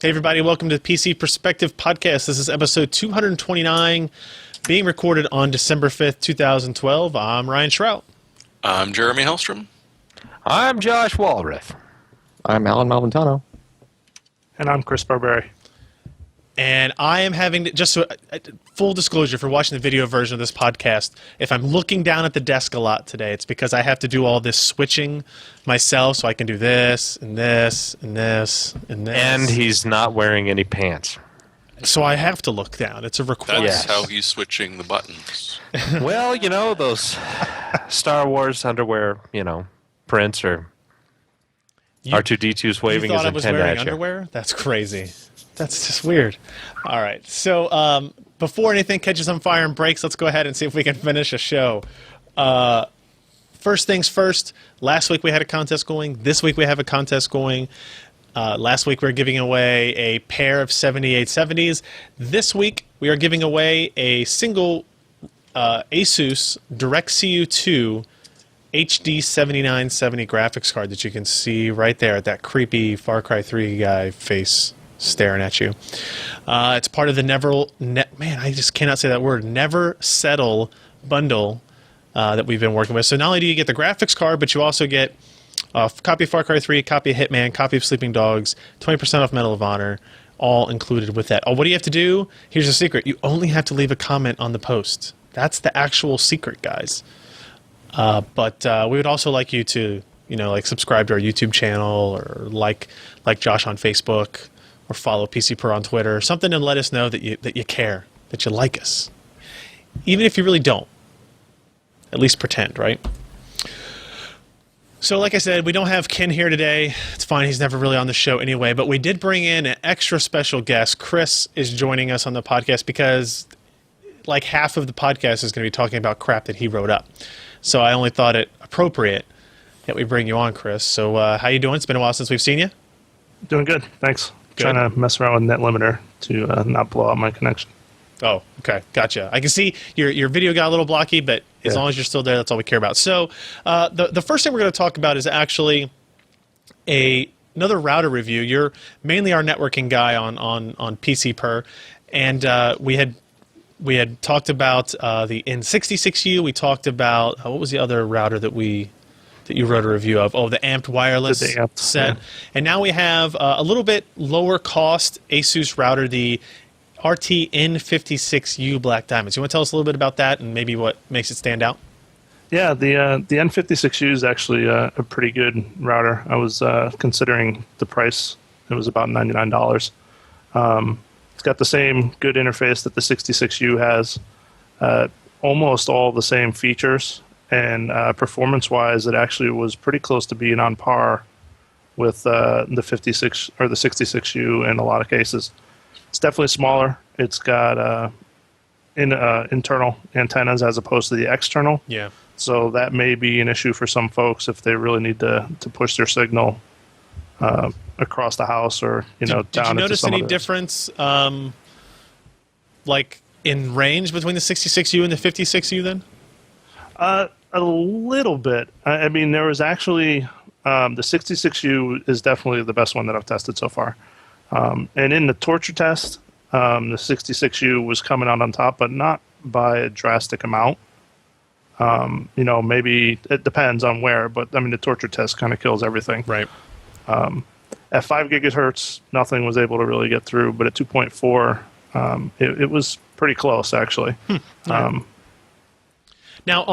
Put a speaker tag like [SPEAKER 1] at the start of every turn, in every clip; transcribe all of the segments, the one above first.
[SPEAKER 1] Hey, everybody. Welcome to the PC Perspective Podcast. This is episode 229, being recorded on December 5th, 2012. I'm Ryan Shrout.
[SPEAKER 2] I'm Jeremy Hellstrom.
[SPEAKER 3] I'm Josh Walrath.
[SPEAKER 4] I'm Alan Malventano.
[SPEAKER 5] And I'm Chris Barberi.
[SPEAKER 1] And I am having to, just so, full disclosure for watching the video version of this podcast, if I'm looking down at the desk a lot today, it's because I have to do all this switching myself, so I can do this, and this, and this, and this.
[SPEAKER 3] And he's not wearing any pants.
[SPEAKER 1] So I have to look down. It's a requirement.
[SPEAKER 2] That's how he's switching the buttons.
[SPEAKER 3] Well, you know, those Star Wars underwear, prints or R2-D2's waving
[SPEAKER 1] you
[SPEAKER 3] his
[SPEAKER 1] thought I was
[SPEAKER 3] antenna
[SPEAKER 1] wearing
[SPEAKER 3] at you.
[SPEAKER 1] underwear? That's crazy. That's just weird. All right. So before anything catches on fire and breaks, let's go ahead and see if we can finish a show. First things first, last week we had a contest going. This week we have a contest going. Last week we were giving away a pair of 7870s. This week we are giving away a single Asus DirectCU2 HD 7970 graphics card that you can see right there at that creepy Far Cry 3 guy face staring at you. It's part of the I just cannot say that word, Never Settle bundle that we've been working with. So not only do you get the graphics card, but you also get a copy of Far Cry 3, copy of Hitman, copy of Sleeping Dogs, 20% off Medal of Honor, all included with that. Oh, what do you have to do? Here's the secret. You only have to leave a comment on the post. That's the actual secret, guys. But we would also like you to, subscribe to our YouTube channel or like Josh on Facebook or follow PC Per on Twitter or something, and let us know that you care, that you like us. Even if you really don't. At least pretend, right? So like I said, we don't have Ken here today. It's fine. He's never really on the show anyway. But we did bring in an extra special guest. Chris is joining us on the podcast because like half of the podcast is going to be talking about crap that he wrote up. So I only thought it appropriate that we bring you on, Chris. So how you doing? It's been a while since we've seen you.
[SPEAKER 5] Doing good, thanks.
[SPEAKER 1] Good.
[SPEAKER 5] Trying to mess around with NetLimiter to not blow out my connection.
[SPEAKER 1] Oh, okay. Gotcha. I can see your video got a little blocky, but as long as you're still there, that's all we care about. So the first thing we're going to talk about is actually another router review. You're mainly our networking guy on PC Per, and we had talked about the N66U. We talked about what was the other router that you wrote a review of? Oh, the Amped wireless set. Yeah. And now we have a little bit lower cost Asus router, the RT N56U Black Diamonds. You want to tell us a little bit about that and maybe what makes it stand out?
[SPEAKER 5] Yeah, the N56U is actually a pretty good router. I was considering the price. It was about $99. It's got the same good interface that the 66U has, almost all the same features, and performance-wise, it actually was pretty close to being on par with the 56 or the 66U in a lot of cases. It's definitely smaller. It's got internal antennas as opposed to the external.
[SPEAKER 1] Yeah.
[SPEAKER 5] So that may be an issue for some folks if they really need to push their signal across the house or down.
[SPEAKER 1] Did you notice any difference, like in range between the 66U and the 56U then?
[SPEAKER 5] A little bit. I mean, there was actually the 66U is definitely the best one that I've tested so far. And in the torture test, the 66U was coming out on top, but not by a drastic amount. Maybe it depends on where, but I mean, the torture test kind of kills everything.
[SPEAKER 1] Right.
[SPEAKER 5] At 5 gigahertz, nothing was able to really get through, but at 2.4, it was pretty close, actually.
[SPEAKER 1] Now,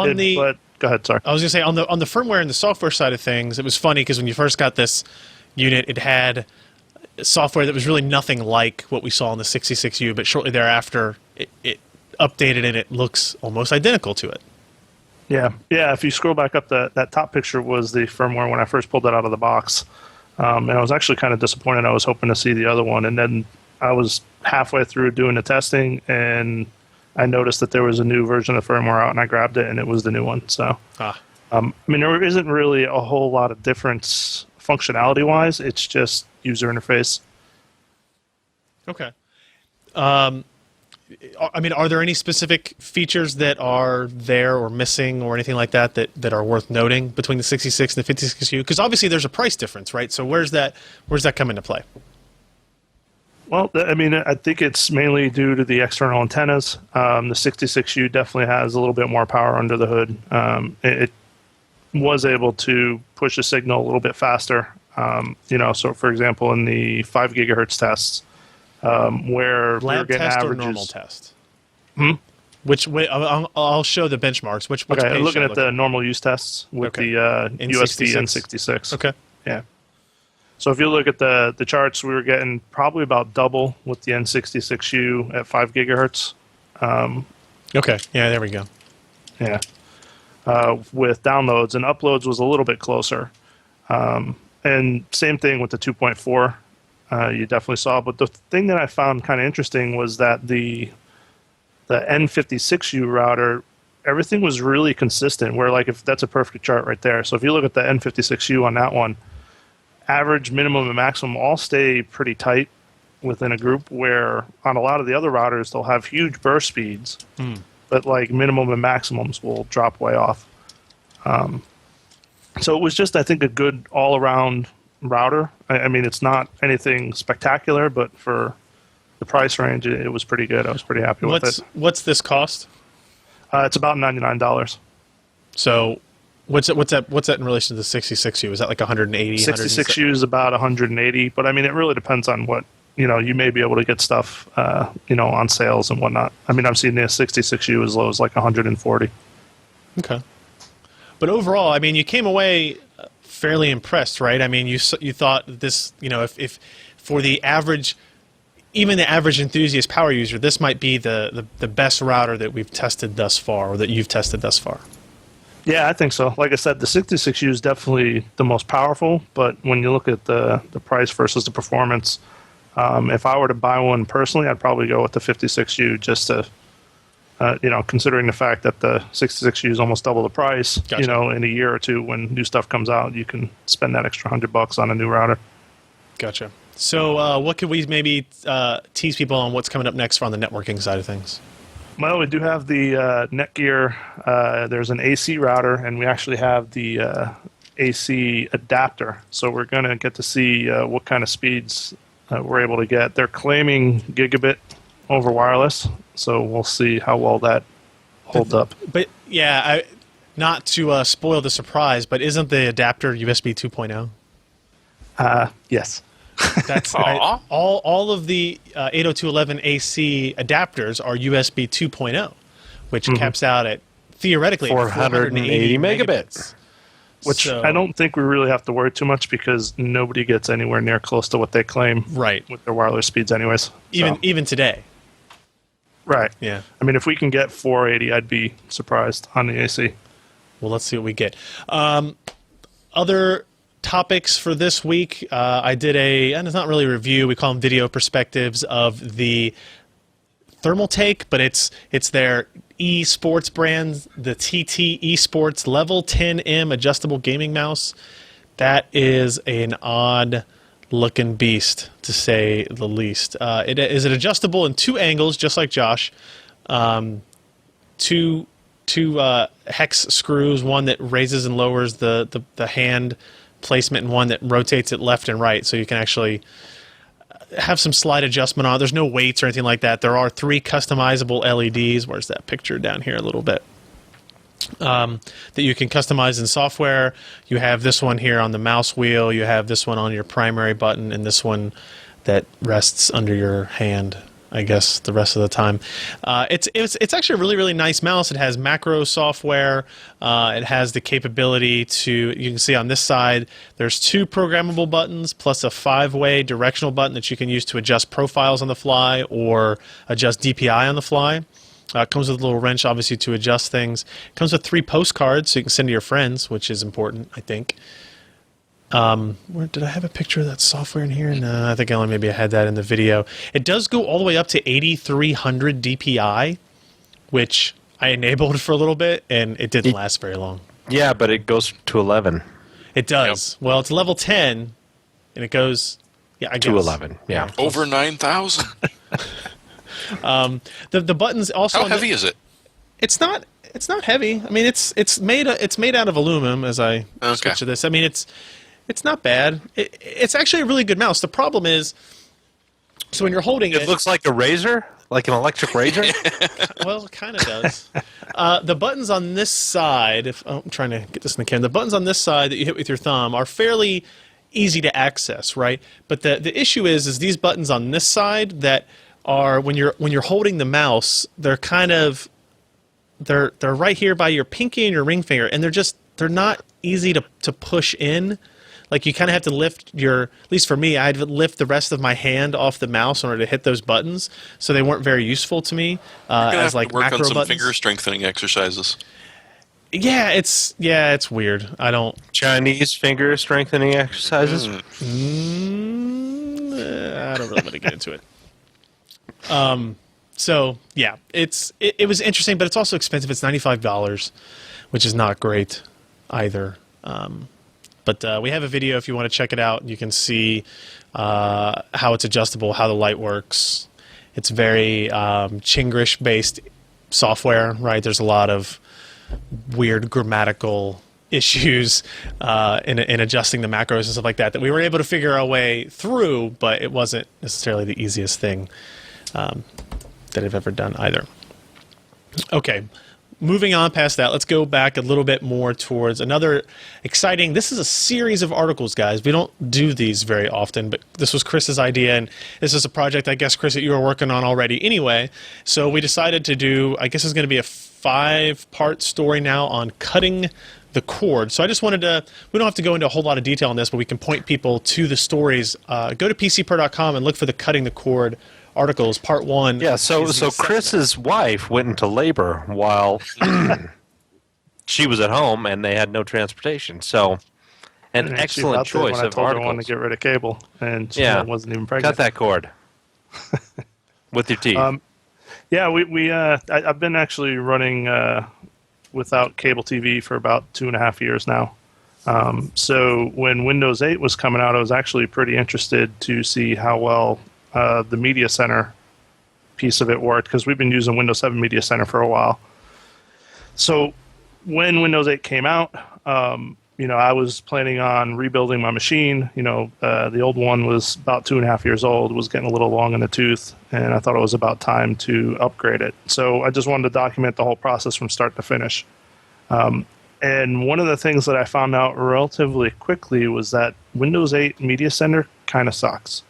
[SPEAKER 5] go ahead, sorry.
[SPEAKER 1] I was going to say, on the firmware and the software side of things, it was funny because when you first got this unit, it had software that was really nothing like what we saw on the 66U, but shortly thereafter, it updated and it looks almost identical to it.
[SPEAKER 5] Yeah. If you scroll back up, that top picture was the firmware when I first pulled it out of the box. And I was actually kind of disappointed. I was hoping to see the other one. And then I was halfway through doing the testing, and I noticed that there was a new version of firmware out, and I grabbed it, and it was the new one. So, there isn't really a whole lot of difference functionality-wise. It's just user interface.
[SPEAKER 1] Okay. Are there any specific features that are there or missing or anything like that are worth noting between the 66 and the 56U? Because obviously there's a price difference, right? So where's that come into play?
[SPEAKER 5] Well, I mean, I think it's mainly due to the external antennas. The 66U definitely has a little bit more power under the hood. It was able to push the signal a little bit faster. So for example, in the 5 gigahertz tests, where we were
[SPEAKER 1] Lab
[SPEAKER 5] getting
[SPEAKER 1] test
[SPEAKER 5] averages.
[SPEAKER 1] or normal test? Which way? I'll show the benchmarks. Which
[SPEAKER 5] Okay,
[SPEAKER 1] page
[SPEAKER 5] I'm looking
[SPEAKER 1] should I
[SPEAKER 5] at the normal use tests with
[SPEAKER 1] Okay.
[SPEAKER 5] the USB N66.
[SPEAKER 1] Okay.
[SPEAKER 5] Yeah. So if you look at the charts, we were getting probably about double with the N66U at 5 gigahertz.
[SPEAKER 1] Okay. Yeah, there we go.
[SPEAKER 5] Yeah. With downloads, and uploads was a little bit closer. And same thing with the 2.4. You definitely saw. But the thing that I found kind of interesting was that the N56U router, everything was really consistent. Where like if that's a perfect chart right there. So if you look at the N56U on that one, average, minimum, and maximum all stay pretty tight within a group, where on a lot of the other routers, they'll have huge burst speeds, but like minimum and maximums will drop way off. So it was just, I think, a good all-around router. I mean, it's not anything spectacular, but for the price range, it was pretty good. I was pretty happy with it.
[SPEAKER 1] What's this cost?
[SPEAKER 5] It's about $99.
[SPEAKER 1] So what's that in relation to the 66U? Is that like 180?
[SPEAKER 5] 66U is about 180, but I mean, it really depends on what, you may be able to get stuff, on sales and whatnot. I mean, I've seen the 66U as low as like 140.
[SPEAKER 1] Okay. But overall, I mean, you came away fairly impressed, right? I mean, you thought this, if for the average, even the average enthusiast power user, this might be the best router that we've tested thus far, or that you've tested thus far.
[SPEAKER 5] Yeah, I think so. Like I said, the 66U is definitely the most powerful, but when you look at the price versus the performance, if I were to buy one personally, I'd probably go with the 56U just to, considering the fact that the 66U is almost double the price,
[SPEAKER 1] Gotcha.
[SPEAKER 5] in a year or two when new stuff comes out, you can spend that extra $100 on a new router.
[SPEAKER 1] Gotcha. So what could we maybe tease people on what's coming up next on the networking side of things?
[SPEAKER 5] Well, we do have the Netgear. There's an AC router, and we actually have the AC adapter. So we're going to get to see what kind of speeds we're able to get. They're claiming gigabit over wireless, so we'll see how well that holds up.
[SPEAKER 1] But yeah, not to spoil the surprise, but isn't the adapter USB 2.0?
[SPEAKER 5] Yes.
[SPEAKER 1] That's
[SPEAKER 2] Aw.
[SPEAKER 1] all of the 802.11ac adapters are USB 2.0, which caps out at theoretically
[SPEAKER 3] 480 megabits.
[SPEAKER 5] Which
[SPEAKER 1] So-
[SPEAKER 5] I don't think we really have to worry too much because nobody gets anywhere near close to what they claim
[SPEAKER 1] right.
[SPEAKER 5] with their wireless speeds anyways.
[SPEAKER 1] Even today.
[SPEAKER 5] Right.
[SPEAKER 1] Yeah.
[SPEAKER 5] I mean, if we can get 480, I'd be surprised on the AC.
[SPEAKER 1] Well, let's see what we get. Other topics for this week, I did and it's not really a review, we call them video perspectives of the Thermaltake, but it's their esports brand, the TT Esports Level 10M adjustable gaming mouse. That is an odd looking beast, to say the least. It is adjustable in two angles, just like Josh. Two hex screws, one that raises and lowers the hand placement, and one that rotates it left and right, so you can actually have some slight adjustment on it. There's no weights or anything like that. There are 3 customizable LEDs. Where's that picture down here a little bit? That you can customize in software. You have this one here on the mouse wheel. You have this one on your primary button, and this one that rests under your hand, I guess, the rest of the time. It's actually a really, really nice mouse. It has macro software. It has the capability to, you can see on this side, there's 2 programmable buttons plus a 5-way directional button that you can use to adjust profiles on the fly or adjust DPI on the fly. It comes with a little wrench, obviously, to adjust things. It comes with 3 postcards, so you can send to your friends, which is important, I think. Where did I have a picture of that software in here? No, I think maybe I had that in the video. It does go all the way up to 8300 DPI, which I enabled for a little bit, and it didn't last very long.
[SPEAKER 3] Yeah, but it goes to 11.
[SPEAKER 1] It does. Yep. Well, it's level 10, and it goes, I guess.
[SPEAKER 3] To 11, yeah.
[SPEAKER 2] Over 9,000.
[SPEAKER 1] The buttons also.
[SPEAKER 2] How heavy is it?
[SPEAKER 1] It's not heavy. I mean, it's made out of aluminum. As I switch to this, I mean it's not bad. It's actually a really good mouse. The problem is So when you're holding
[SPEAKER 3] It looks like a razor, like an electric razor.
[SPEAKER 1] well, it kind of does. The buttons on this side, I'm trying to get this in the camera, the buttons on this side that you hit with your thumb are fairly easy to access, right? But the issue is these buttons on this side that are when you're holding the mouse, they're kind of they're right here by your pinky and your ring finger, and they're not easy to push in. Like you kind of have to lift at least for me, I had to lift the rest of my hand off the mouse in order to hit those buttons, so they weren't very useful to me as like
[SPEAKER 2] work
[SPEAKER 1] macro
[SPEAKER 2] on some
[SPEAKER 1] buttons.
[SPEAKER 2] finger strengthening exercises.
[SPEAKER 1] Yeah, it's weird. I don't
[SPEAKER 3] Chinese finger strengthening exercises.
[SPEAKER 1] I don't really want to get into it. So yeah, it was interesting, but it's also expensive. It's $95, which is not great either. But we have a video if you want to check it out. You can see how it's adjustable, how the light works. It's very Chinglish-based software, right? There's a lot of weird grammatical issues in adjusting the macros and stuff like that we were able to figure our way through, but it wasn't necessarily the easiest thing that I've ever done either. Okay. Moving on past that, let's go back a little bit more towards another exciting. This is a series of articles, guys. We don't do these very often, but this was Chris's idea, and this is a project, I guess, Chris, that you were working on already anyway. So we decided to do, I guess it's going to be a 5-part story now on cutting the cord. So I just wanted to, we don't have to go into a whole lot of detail on this, but we can point people to the stories. Go to PCPro.com and look for the Cutting the Cord articles, part 1.
[SPEAKER 3] Yeah, so Chris's wife went into labor while she was at home, and they had no transportation. So, an
[SPEAKER 5] And she
[SPEAKER 3] excellent
[SPEAKER 5] felt it
[SPEAKER 3] choice
[SPEAKER 5] when I
[SPEAKER 3] of
[SPEAKER 5] told her I wanted
[SPEAKER 3] articles.
[SPEAKER 5] to get rid of cable, and she
[SPEAKER 3] Yeah.
[SPEAKER 5] wasn't even pregnant.
[SPEAKER 3] Cut that cord with your teeth.
[SPEAKER 5] Yeah, I've been actually running without cable TV for about 2.5 years now. So when Windows 8 was coming out, I was actually pretty interested to see how well the Media Center piece of it worked, because we've been using Windows 7 Media Center for a while. So when Windows 8 came out, I was planning on rebuilding my machine. The old one was about 2.5 years old, was getting a little long in the tooth, and I thought it was about time to upgrade it. So I just wanted to document the whole process from start to finish. And one of the things that I found out relatively quickly was that Windows 8 Media Center kind of sucks.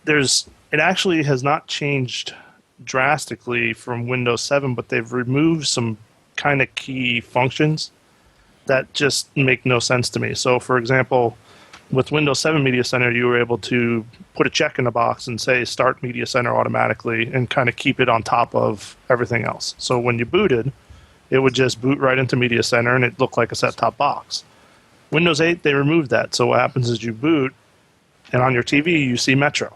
[SPEAKER 5] It actually has not changed drastically from Windows 7, but they've removed some kind of key functions that just make no sense to me. So, for example, with Windows 7 Media Center, you were able to put a check in the box and say Start Media Center automatically and kind of keep it on top of everything else. So when you booted, it would just boot right into Media Center and it looked like a set-top box. Windows 8, they removed that. So what happens is you boot, and on your TV, you see Metro.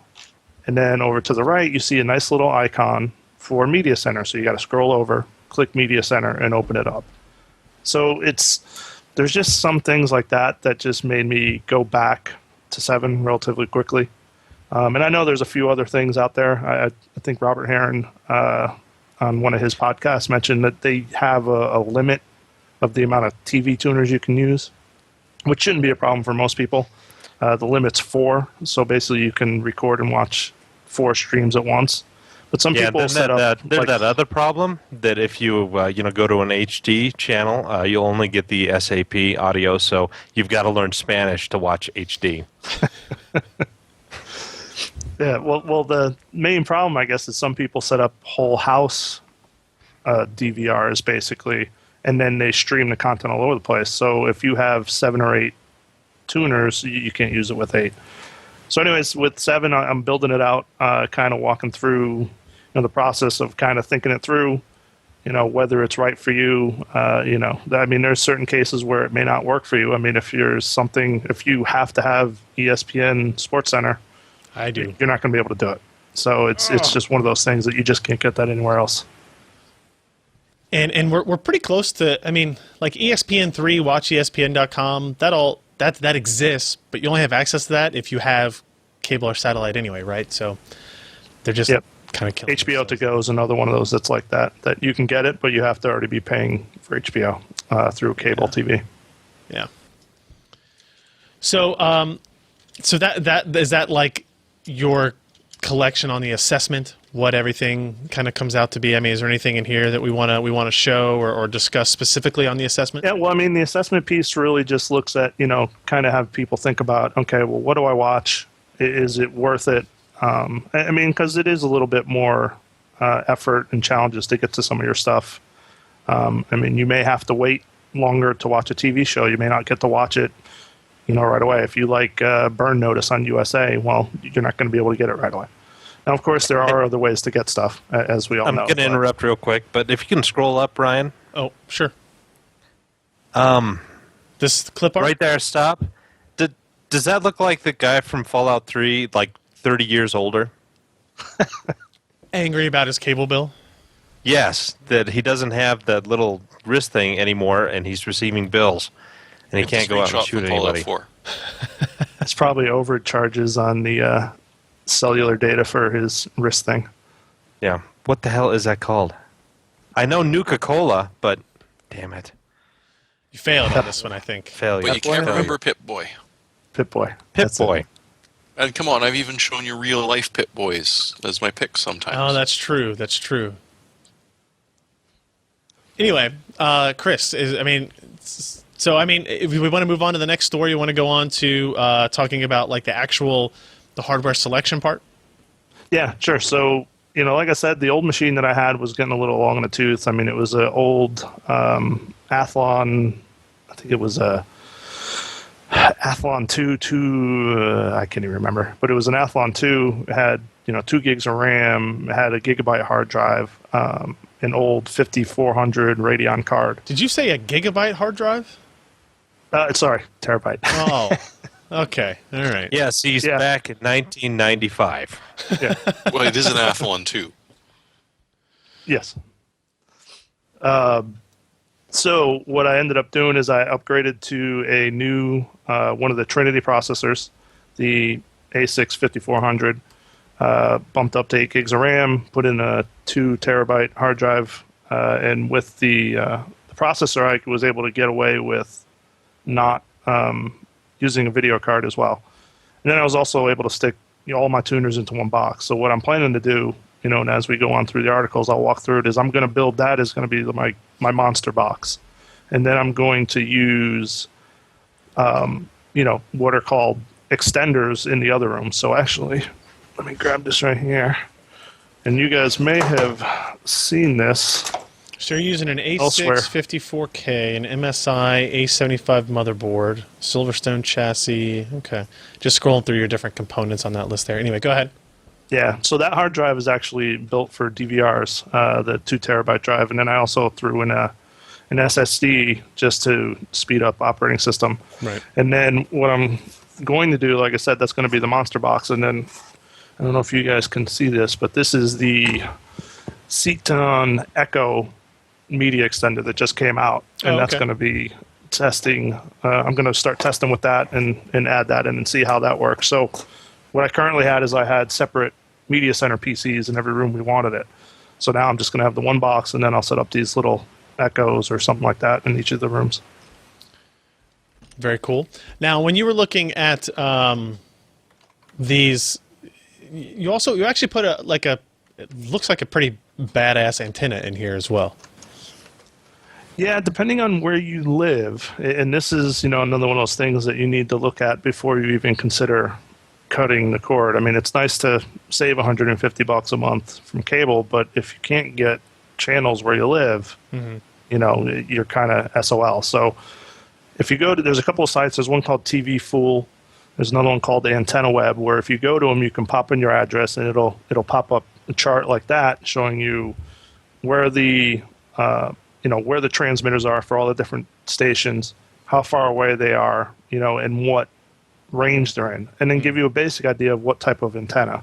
[SPEAKER 5] And then over to the right, you see a nice little icon for Media Center. So you got to scroll over, click Media Center, and open it up. So there's just some things like that just made me go back to 7 relatively quickly. And I know there's a few other things out there. I think Robert Heron on one of his podcasts mentioned that they have a limit of the amount of TV tuners you can use, which shouldn't be a problem for most people. The limit's 4, so basically you can record and watch 4 streams at once. But some people set up
[SPEAKER 3] there's that other problem that if you go to an HD channel, you'll only get the SAP audio, so you've got to learn Spanish to watch HD.
[SPEAKER 5] Yeah, well, the main problem, I guess, is some people set up whole house DVRs basically, and then they stream the content all over the place. So if you have 7 or 8 tuners, you can't use it with 8. So anyways, with 7, I'm building it out, kind of walking through the process of kind of thinking it through, whether it's right for you. There's certain cases where it may not work for you. I mean, if you have to have ESPN SportsCenter,
[SPEAKER 1] I do.
[SPEAKER 5] you're not going to be able to do it. So it's just one of those things that you just can't get that anywhere else.
[SPEAKER 1] And we're pretty close to, like ESPN3, WatchESPN.com, that exists, but you only have access to that if you have cable or satellite anyway, right? So they're just kind of killing
[SPEAKER 5] HBO
[SPEAKER 1] themselves.
[SPEAKER 5] To Go is another one of those that's like that you can get it, but you have to already be paying for HBO through cable TV.
[SPEAKER 1] Yeah. So that is that like your collection on the assessment, what everything kind of comes out to be? I mean, is there anything in here that we want to show or discuss specifically on the assessment?
[SPEAKER 5] Yeah, well, I mean, the assessment piece really just looks at, kind of have people think about, okay, well, what do I watch? Is it worth it? I mean, because it is a little bit more effort and challenges to get to some of your stuff. I mean, you may have to wait longer to watch a TV show. You may not get to watch it, right away. If you like Burn Notice on USA, well, you're not going to be able to get it right away. Now, of course, there are other ways to get stuff, as we all know.
[SPEAKER 3] I'm going to interrupt real quick, but if you can scroll up, Ryan.
[SPEAKER 1] Oh, sure. This clip art?
[SPEAKER 3] Right there, stop. Does that look like the guy from Fallout 3, like 30 years older?
[SPEAKER 1] Angry about his cable bill?
[SPEAKER 3] Yes, that he doesn't have that little wrist thing anymore, and he's receiving bills, and he can't go out and shoot anybody.
[SPEAKER 5] It's probably overcharges on the cellular data for his wrist thing.
[SPEAKER 3] Yeah. What the hell is that called? I know Nuka-Cola, but damn it.
[SPEAKER 1] You failed on this one, I think.
[SPEAKER 3] Failure.
[SPEAKER 2] But you can't remember Pip-Boy.
[SPEAKER 5] Pip-Boy.
[SPEAKER 3] Pip-Boy.
[SPEAKER 2] And come on, I've even shown you real-life Pip-Boys as my picks sometimes.
[SPEAKER 1] Oh, that's true. That's true. Anyway, Chris, if we want to move on to the next story, you want to go on to talking about like the hardware selection part?
[SPEAKER 5] Yeah, sure. So, like I said, the old machine that I had was getting a little long in the tooth. I mean, it was an old Athlon, I think it was a Athlon 2, I can't even remember, but it was an Athlon 2. It had, 2 gigs of RAM, it had a gigabyte hard drive, an old 5400 Radeon card.
[SPEAKER 1] Did you say a gigabyte hard drive?
[SPEAKER 5] Sorry, terabyte.
[SPEAKER 1] Oh, okay. All right.
[SPEAKER 3] Yes, he's back in 1995.
[SPEAKER 5] Yeah.
[SPEAKER 2] Well, it is an Athlon too.
[SPEAKER 5] Yes. So what I ended up doing is I upgraded to a new one of the Trinity processors, the A6 5400, bumped up to 8 gigs of RAM, put in a 2 terabyte hard drive, and with the processor, I was able to get away with not using a video card as well. And then I was also able to stick all my tuners into one box. So what I'm planning to do, and as we go on through the articles, I'll walk through it, is I'm going to build that as going to be my monster box. And then I'm going to use, what are called extenders in the other room. So actually, let me grab this right here. And you guys may have seen this.
[SPEAKER 1] So you're using an
[SPEAKER 5] Elsewhere.
[SPEAKER 1] A6 54K, an MSI A75 motherboard, Silverstone chassis. Okay. Just scrolling through your different components on that list there. Anyway, go ahead.
[SPEAKER 5] Yeah, so that hard drive is actually built for DVRs, the 2 terabyte drive, and then I also threw in an SSD just to speed up operating system.
[SPEAKER 1] Right.
[SPEAKER 5] And then what I'm going to do, like I said, that's going to be the monster box. And then I don't know if you guys can see this, but this is the Ceton Echo media extender that just came out, and that's going to be testing. I'm going to start testing with that and add that in and see how that works. So what I currently had is I had separate media center PCs in every room we wanted it. So now I'm just going to have the one box, and then I'll set up these little Echoes or something like that in each of the rooms.
[SPEAKER 1] Very cool. Now, when you were looking at these, you actually put it looks like a pretty badass antenna in here as well.
[SPEAKER 5] Yeah, depending on where you live, and this is another one of those things that you need to look at before you even consider cutting the cord. I mean, it's nice to save $150 a month from cable, but if you can't get channels where you live, you're kind of SOL. So if you go to, there's a couple of sites. There's one called TV Fool. There's another one called Antenna Web, where if you go to them, you can pop in your address, and it'll pop up a chart like that showing you where the where the transmitters are for all the different stations, how far away they are, and what range they're in, and then give you a basic idea of what type of antenna.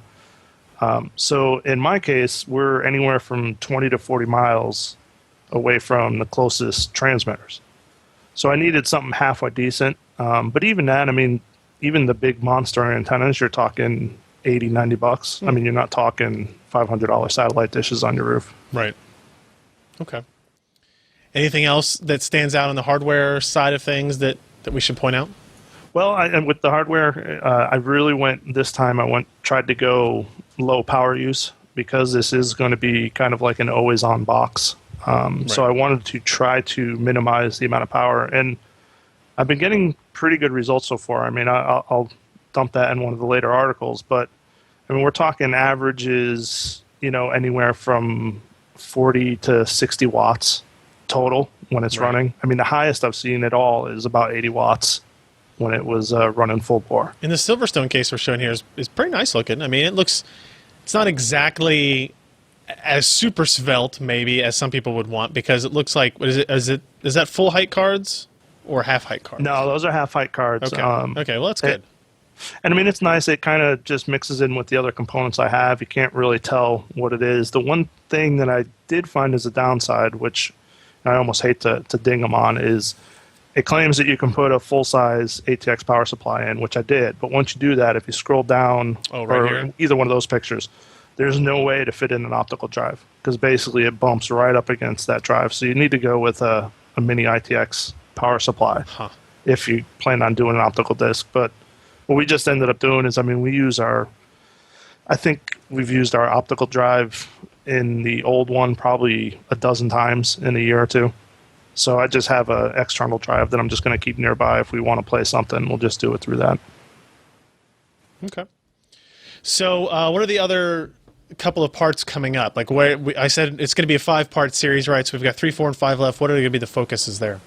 [SPEAKER 5] So in my case, we're anywhere from 20 to 40 miles away from the closest transmitters. So I needed something halfway decent. But even that, I mean, even the big monster antennas, you're talking $80, $90. I mean, you're not talking $500 satellite dishes on your roof.
[SPEAKER 1] Right. Okay. Anything else that stands out on the hardware side of things that we should point out?
[SPEAKER 5] Well, and with the hardware, I really went this time. Tried to go low power use because this is going to be kind of like an always-on box. So I wanted to try to minimize the amount of power, and I've been getting pretty good results so far. I mean, I'll dump that in one of the later articles, but I mean, we're talking averages, anywhere from 40 to 60 watts total when it's running. I mean, the highest I've seen at all is about 80 watts when it was running full bore.
[SPEAKER 1] And the Silverstone case we're showing here is pretty nice looking. I mean, it's not exactly as super svelte maybe as some people would want, because it looks like, is that full height cards or half height cards?
[SPEAKER 5] No, those are half height cards.
[SPEAKER 1] Okay. Okay, well that's good.
[SPEAKER 5] And I mean, it's nice. It kind of just mixes in with the other components I have. You can't really tell what it is. The one thing that I did find as a downside, which I almost hate to ding them on, is it claims that you can put a full-size ATX power supply in, which I did. But once you do that, if you scroll down,
[SPEAKER 1] here?
[SPEAKER 5] Either one of those pictures, there's no way to fit in an optical drive, because basically it bumps right up against that drive. So you need to go with a mini ITX power supply if you plan on doing an optical disc. But what we just ended up doing is, I mean, I think we've used our optical drive in the old one probably a dozen times in a year or two. So I just have an external drive that I'm just going to keep nearby. If we want to play something, we'll just do it through that.
[SPEAKER 1] Okay. So what are the other couple of parts coming up? Like I said it's going to be a 5-part series, right? So we've got 3, 4, and 5 left. What are going to be the focuses there?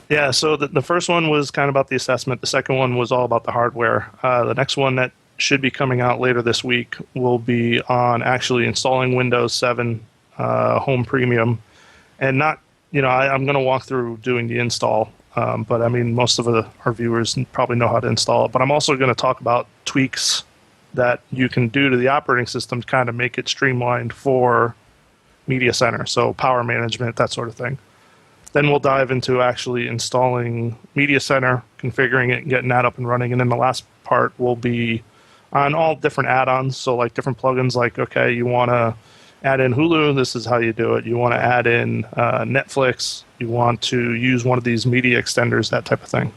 [SPEAKER 5] Yeah, so the first one was kind of about the assessment. The second one was all about the hardware. The next one that should be coming out later this week will be on actually installing Windows 7 Home Premium. And not, I'm going to walk through doing the install, but I mean, most of our viewers probably know how to install it. But I'm also going to talk about tweaks that you can do to the operating system to kind of make it streamlined for Media Center, so power management, that sort of thing. Then we'll dive into actually installing Media Center, configuring it, and getting that up and running. And then the last part will be on all different add-ons, so like different plugins, like, okay, you want to add in Hulu, this is how you do it. You want to add in Netflix, you want to use one of these media extenders, that type of thing.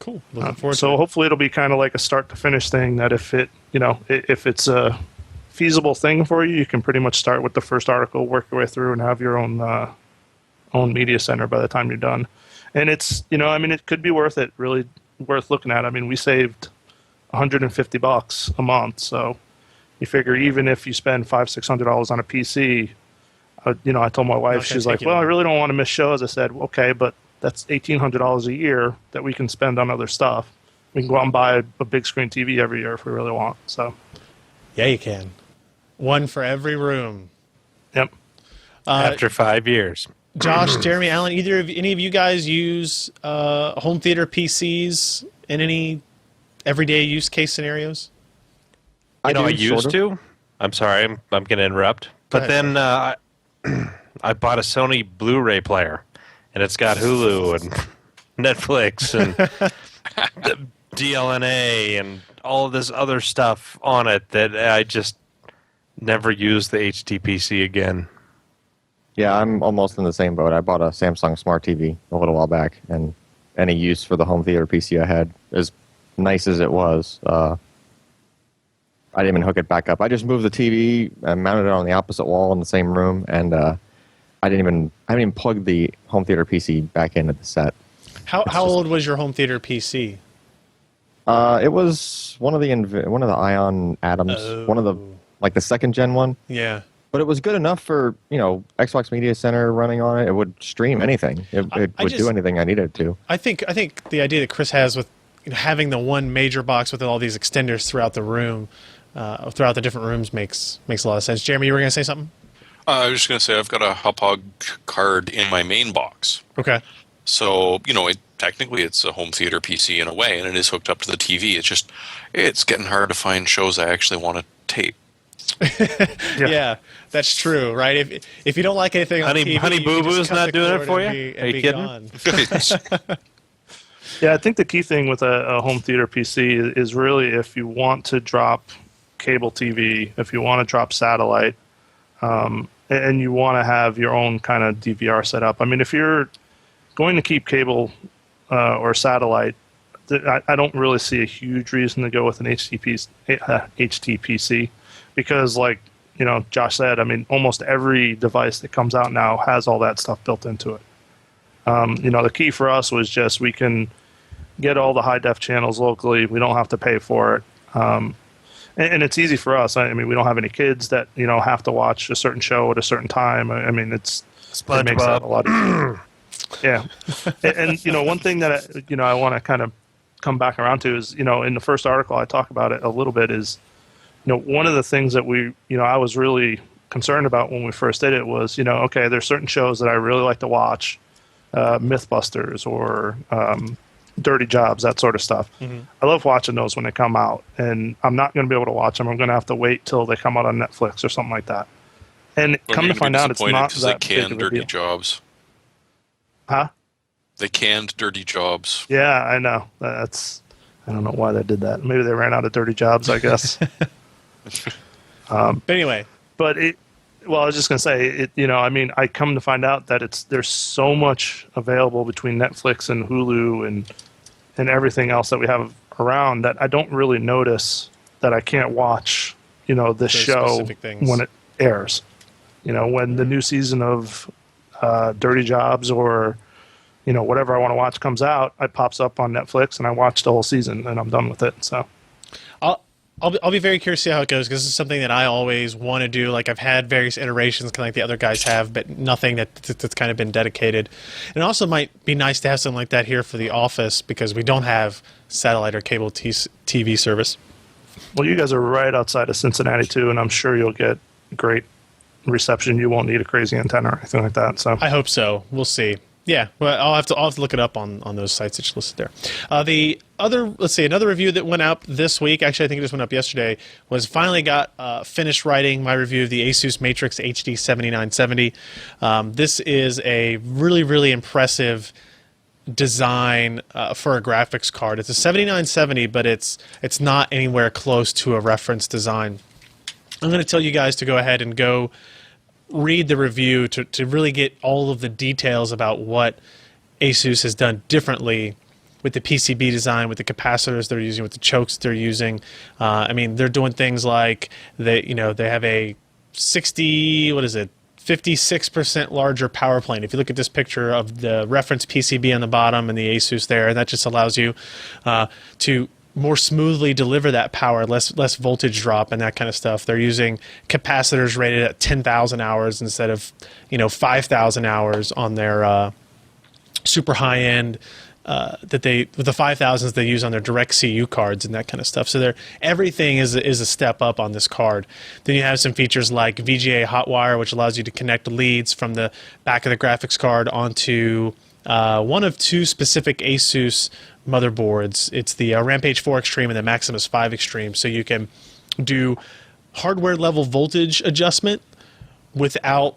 [SPEAKER 1] Cool. Looking forward to
[SPEAKER 5] So
[SPEAKER 1] it.
[SPEAKER 5] hopefully it'll be kind of like a start-to-finish thing, that if it's a feasible thing for you, you can pretty much start with the first article, work your way through, and have your own Media Center by the time you're done. And it's, it could be worth it, really worth looking at. I mean, we saved $150 a month, so you figure even if you spend $500-$600 on a PC, I told my wife, she's like, well, I really don't want to miss shows. I said, okay, but that's $1,800 a year that we can spend on other stuff. We can go out and buy a big screen TV every year if we really want. So,
[SPEAKER 1] Yeah, you can. One for every room.
[SPEAKER 5] yep.
[SPEAKER 3] After 5 years.
[SPEAKER 1] Josh, Jeremy, Alan, any of you guys use home theater PCs in any everyday use case scenarios?
[SPEAKER 3] I
[SPEAKER 4] do,
[SPEAKER 3] used
[SPEAKER 4] sort
[SPEAKER 3] to. I'm sorry, I'm going to interrupt. But
[SPEAKER 1] ahead.
[SPEAKER 3] then I bought a Sony Blu-ray player, and it's got Hulu and Netflix and the DLNA and all of this other stuff on it that I just never used the HTPC again.
[SPEAKER 4] Yeah, I'm almost in the same boat. I bought a Samsung Smart TV a little while back, and any use for the home theater PC I had, as nice as it was, I didn't even hook it back up. I just moved the TV and mounted it on the opposite wall in the same room, and I haven't even plugged the home theater PC back into the set.
[SPEAKER 1] How old was your home theater PC?
[SPEAKER 4] It was one of the Ion Atoms, one of the the second gen one.
[SPEAKER 1] Yeah.
[SPEAKER 4] But it was good enough for, Xbox Media Center running on it. It would stream anything. It would do anything I needed to.
[SPEAKER 1] I think the idea that Chris has with having the one major box with all these extenders throughout the room, throughout the different rooms makes a lot of sense. Jeremy, you were going to say something?
[SPEAKER 2] I was just going to say I've got a Hauppauge card in my main box.
[SPEAKER 1] Okay.
[SPEAKER 2] So, technically it's a home theater PC in a way, and it is hooked up to the TV. It's getting hard to find shows I actually want to tape.
[SPEAKER 1] Yeah, that's true, right? If you don't like anything on TV,
[SPEAKER 3] Honey Boo Boo's not doing it for you? Are you kidding?
[SPEAKER 1] Gone.
[SPEAKER 5] Yeah, I think the key thing with a home theater PC is really if you want to drop cable TV, if you want to drop satellite, and you want to have your own kind of DVR set up. I mean, if you're going to keep cable or satellite I don't really see a huge reason to go with an HTPC because, like Josh said, I mean, almost every device that comes out now has all that stuff built into it. The key for us was just we can get all the high def channels locally. We don't have to pay for it. And it's easy for us. I mean, we don't have any kids that, have to watch a certain show at a certain time. I mean, it makes that a lot easier. Yeah. And one thing that, I want to kind of come back around to is, in the first article I talk about it a little bit is, one of the things that I was really concerned about when we first did it was, okay, there's certain shows that I really like to watch, Mythbusters or Dirty Jobs, that sort of stuff. Mm-hmm. I love watching those when they come out, and I'm not going to be able to watch them. I'm going to have to wait till they come out on Netflix or something like that. And come to find out, it's not that big of a
[SPEAKER 2] Dirty
[SPEAKER 5] deal.
[SPEAKER 2] Jobs.
[SPEAKER 5] Huh?
[SPEAKER 2] They canned Dirty Jobs.
[SPEAKER 5] Yeah, I know. I don't know why they did that. Maybe they ran out of Dirty Jobs, I guess.
[SPEAKER 1] But anyway.
[SPEAKER 5] But I was just going to say, I come to find out that there's so much available between Netflix and Hulu and everything else that we have around that I don't really notice that I can't watch, this show when it airs. When the new season of Dirty Jobs or, whatever I want to watch comes out, it pops up on Netflix and I watch the whole season and I'm done with it. So
[SPEAKER 1] I'll be very curious to see how it goes because this is something that I always want to do. Like I've had various iterations, kind of like the other guys have, but nothing that's kind of been dedicated. And it also might be nice to have something like that here for the office because we don't have satellite or cable TV service.
[SPEAKER 5] Well, you guys are right outside of Cincinnati too, and I'm sure you'll get great reception. You won't need a crazy antenna or anything like that. So
[SPEAKER 1] I hope so. We'll see. Yeah, well, I'll have to look it up on those sites that you listed there. Another review that went up this week, actually I think it just went up yesterday, was finally got finished writing my review of the Asus Matrix HD 7970. This is a really, really impressive design for a graphics card. It's a 7970, but it's not anywhere close to a reference design. I'm going to tell you guys to go ahead and go read the review to really get all of the details about what Asus has done differently with the PCB design, with the capacitors they're using, with the chokes they're using. I mean, they're doing things like they have a 56% larger power plane. If you look at this picture of the reference PCB on the bottom and the Asus there, that just allows you to more smoothly deliver that power, less voltage drop and that kind of stuff. They're using capacitors rated at 10,000 hours instead of 5,000 hours on their super high end with the 5,000s they use on their direct CU cards and that kind of stuff. So everything is a step up on this card. Then you have some features like VGA Hotwire, which allows you to connect leads from the back of the graphics card onto one of two specific Asus motherboards. It's the Rampage 4 Extreme and the Maximus 5 Extreme. So you can do hardware level voltage adjustment without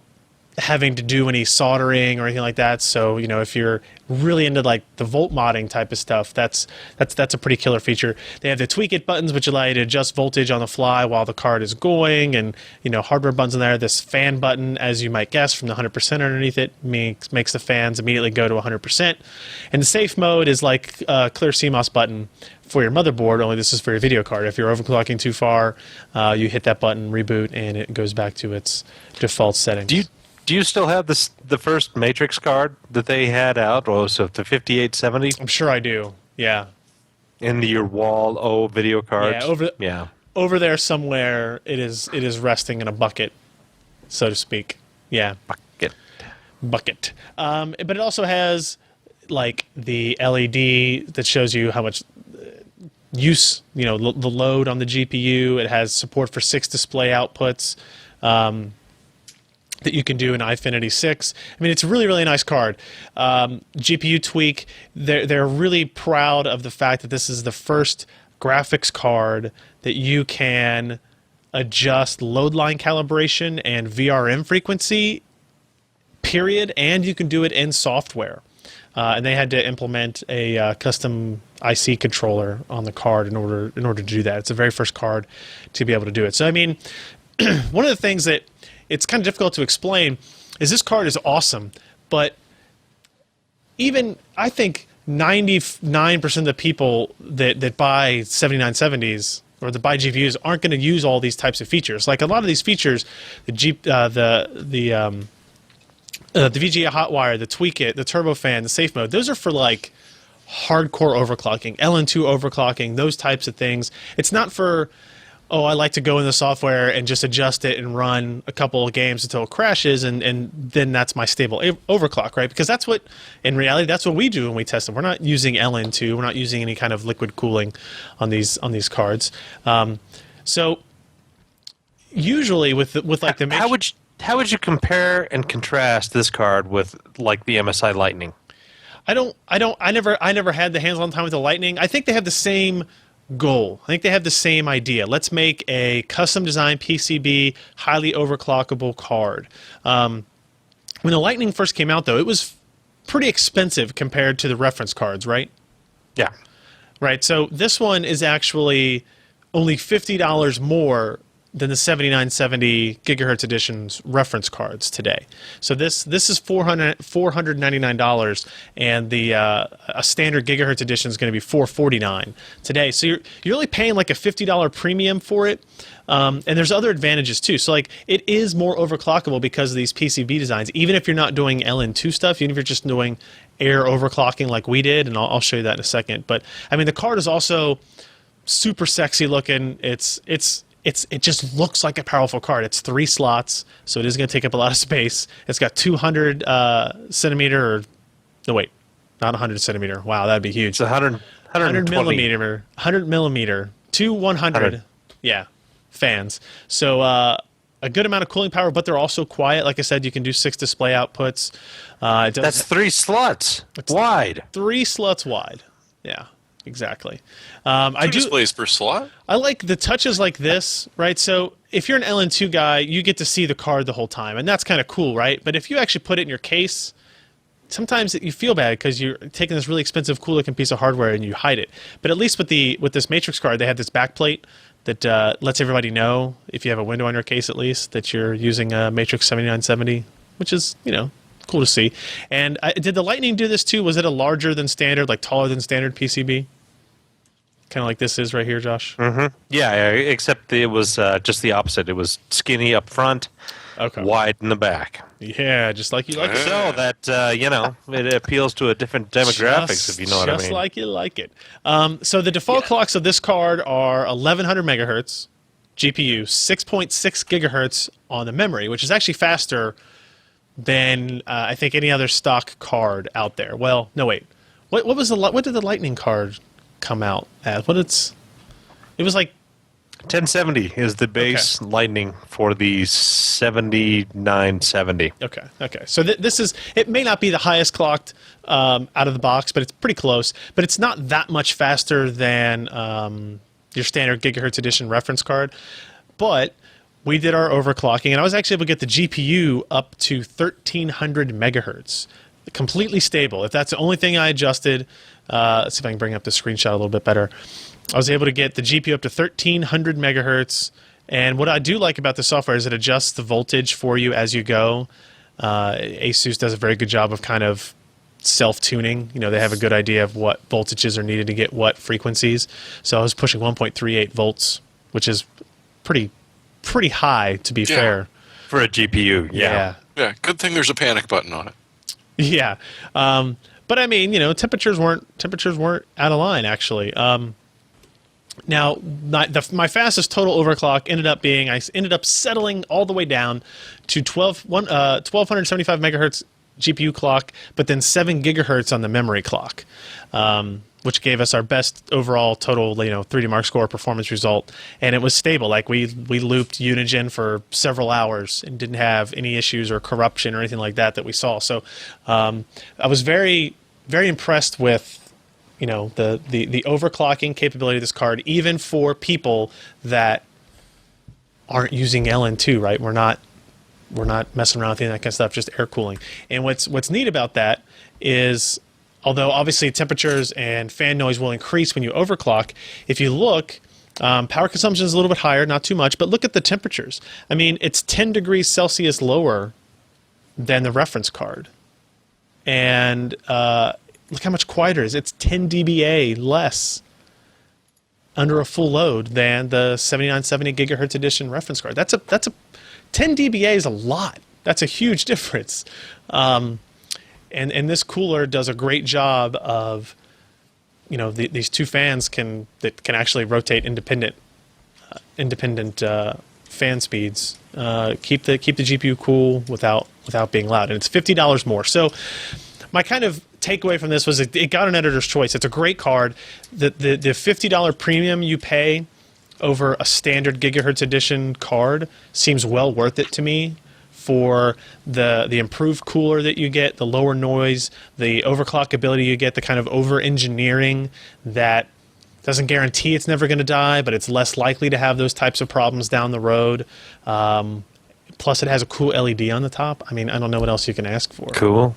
[SPEAKER 1] having to do any soldering or anything like that. So, if you're really into like the volt modding type of stuff, that's a pretty killer feature. They have the tweak it buttons, which allow you to adjust voltage on the fly while the card is going, and hardware buttons in there. This fan button, as you might guess from the 100% underneath it, makes the fans immediately go to 100%. And the safe mode is like a clear CMOS button for your motherboard, only this is for your video card. If you're overclocking too far, you hit that button, reboot, and it goes back to its default settings.
[SPEAKER 3] Do you still have the first Matrix card that they had out? Oh, so the 5870?
[SPEAKER 1] I'm sure I do. Yeah.
[SPEAKER 3] In your wall video cards?
[SPEAKER 1] Yeah, over there somewhere it is resting in a bucket, so to speak. Yeah. Bucket. But it also has like the LED that shows you how much use, the load on the GPU. It has support for 6 display outputs. That you can do in iFinity 6. I mean, it's a really, really nice card. GPU tweak, they're really proud of the fact that this is the first graphics card that you can adjust load line calibration and VRM frequency, period, and you can do it in software. And they had to implement a custom IC controller on the card in order to do that. It's the very first card to be able to do it. So, I mean, one of the things that it's kind of difficult to explain is this card is awesome, but even I think 99% of the people that buy 7970s or that buy GPUs aren't going to use all these types of features. Like a lot of these features, the VGA Hotwire, the Tweak It, the Turbofan, the Safe Mode, those are for like hardcore overclocking, LN2 overclocking, those types of things. It's not for, oh, I like to go in the software and just adjust it and run a couple of games until it crashes, and then that's my stable overclock, right? Because that's what, in reality, that's what we do when we test them. We're not using LN2. We're not using any kind of liquid cooling on these cards. So usually with like the
[SPEAKER 3] how would you compare and contrast this card with like the MSI Lightning?
[SPEAKER 1] I never had the hands-on time with the Lightning. I think they have the same goal. I think they have the same idea. Let's make a custom designed PCB, highly overclockable card. When the Lightning first came out, though, it was pretty expensive compared to the reference cards, right?
[SPEAKER 3] Yeah.
[SPEAKER 1] Right. So this one is actually only $50 more than the 7970 gigahertz edition's reference cards today. So this is $499, and the a standard gigahertz edition is going to be $449 today. So you're only paying like a $50 premium for it. And there's other advantages too. So like it is more overclockable because of these PCB designs. Even if you're not doing LN2 stuff, even if you're just doing air overclocking like we did, and I'll show you that in a second. But I mean, the card is also super sexy looking. It just looks like a powerful card. It's 3 slots, so it is going to take up a lot of space. It's got 200 centimeter, or no, wait, not 100 centimeter. Wow, that'd be huge.
[SPEAKER 3] It's 100
[SPEAKER 1] millimeter, 100 millimeter, 100. Yeah, fans. So a good amount of cooling power, but they're also quiet. Like I said, you can do 6 display outputs.
[SPEAKER 3] That's 3 slots wide.
[SPEAKER 1] 3 slots wide. Yeah. Exactly.
[SPEAKER 2] Two displays per slot?
[SPEAKER 1] I like the touches like this, right? So if you're an LN2 guy, you get to see the card the whole time, and that's kind of cool, right? But if you actually put it in your case, sometimes you feel bad because you're taking this really expensive, cool-looking piece of hardware and you hide it. But at least with this Matrix card, they have this backplate that lets everybody know, if you have a window on your case at least, that you're using a Matrix 7970, which is, cool to see. And did the Lightning do this too? Was it a larger than standard, like taller than standard PCB? Kind of like this is right here, Josh?
[SPEAKER 3] Mm-hmm. Yeah, except it was just the opposite. It was skinny up front, wide in the back.
[SPEAKER 1] Yeah, just like you like it.
[SPEAKER 3] So that, it appeals to a different demographics, if you know what I mean.
[SPEAKER 1] Just like you like it. So the default clocks of this card are 1100 megahertz, GPU, 6.6 gigahertz on the memory, which is actually faster than I think any other stock card out there. Well, no, wait. What did the Lightning card come out as? It was like
[SPEAKER 3] 1070 is the base Lightning for the 7970.
[SPEAKER 1] Okay. So this is, it may not be the highest clocked out of the box, but it's pretty close. But it's not that much faster than your standard gigahertz edition reference card. But we did our overclocking, and I was actually able to get the GPU up to 1300 megahertz, completely stable. If that's the only thing I adjusted, let's see if I can bring up the screenshot a little bit better. I was able to get the GPU up to 1300 megahertz, and what I do like about the software is it adjusts the voltage for you as you go. ASUS does a very good job of kind of self-tuning. They have a good idea of what voltages are needed to get what frequencies. So I was pushing 1.38 volts, which is pretty high, to be fair.
[SPEAKER 3] For a GPU, yeah.
[SPEAKER 2] Yeah, good thing there's a panic button on it.
[SPEAKER 1] Yeah. But I mean, temperatures weren't out of line, actually. Now, my fastest total overclock ended up settling all the way down to 1275 megahertz GPU clock, but then 7 gigahertz on the memory clock, which gave us our best overall total, 3D Mark score performance result, and it was stable. Like we looped Unigen for several hours and didn't have any issues or corruption or anything like that we saw. So I was very, very impressed with the overclocking capability of this card, even for people that aren't using LN2, right? We're not messing around with any of that kind of stuff, just air cooling. And what's neat about that is, although obviously temperatures and fan noise will increase when you overclock, if you look, power consumption is a little bit higher, not too much, but look at the temperatures. I mean, it's 10 degrees Celsius lower than the reference card. And look how much quieter it is. It's 10 dBA less under a full load than the 7970 gigahertz edition reference card. That's a 10 dBA is a lot. That's a huge difference. And this cooler does a great job of, these two fans can actually rotate independent fan speeds. Keep the GPU cool without being loud, and it's $50 more. So my kind of takeaway from this was it got an editor's choice. It's a great card. The $50 premium you pay over a standard gigahertz edition card seems well worth it to me for the improved cooler that you get, the lower noise, the overclock ability you get, the kind of over-engineering that doesn't guarantee it's never going to die, but it's less likely to have those types of problems down the road. Plus, it has a cool LED on the top. I mean, I don't know what else you can ask for.
[SPEAKER 3] Cool.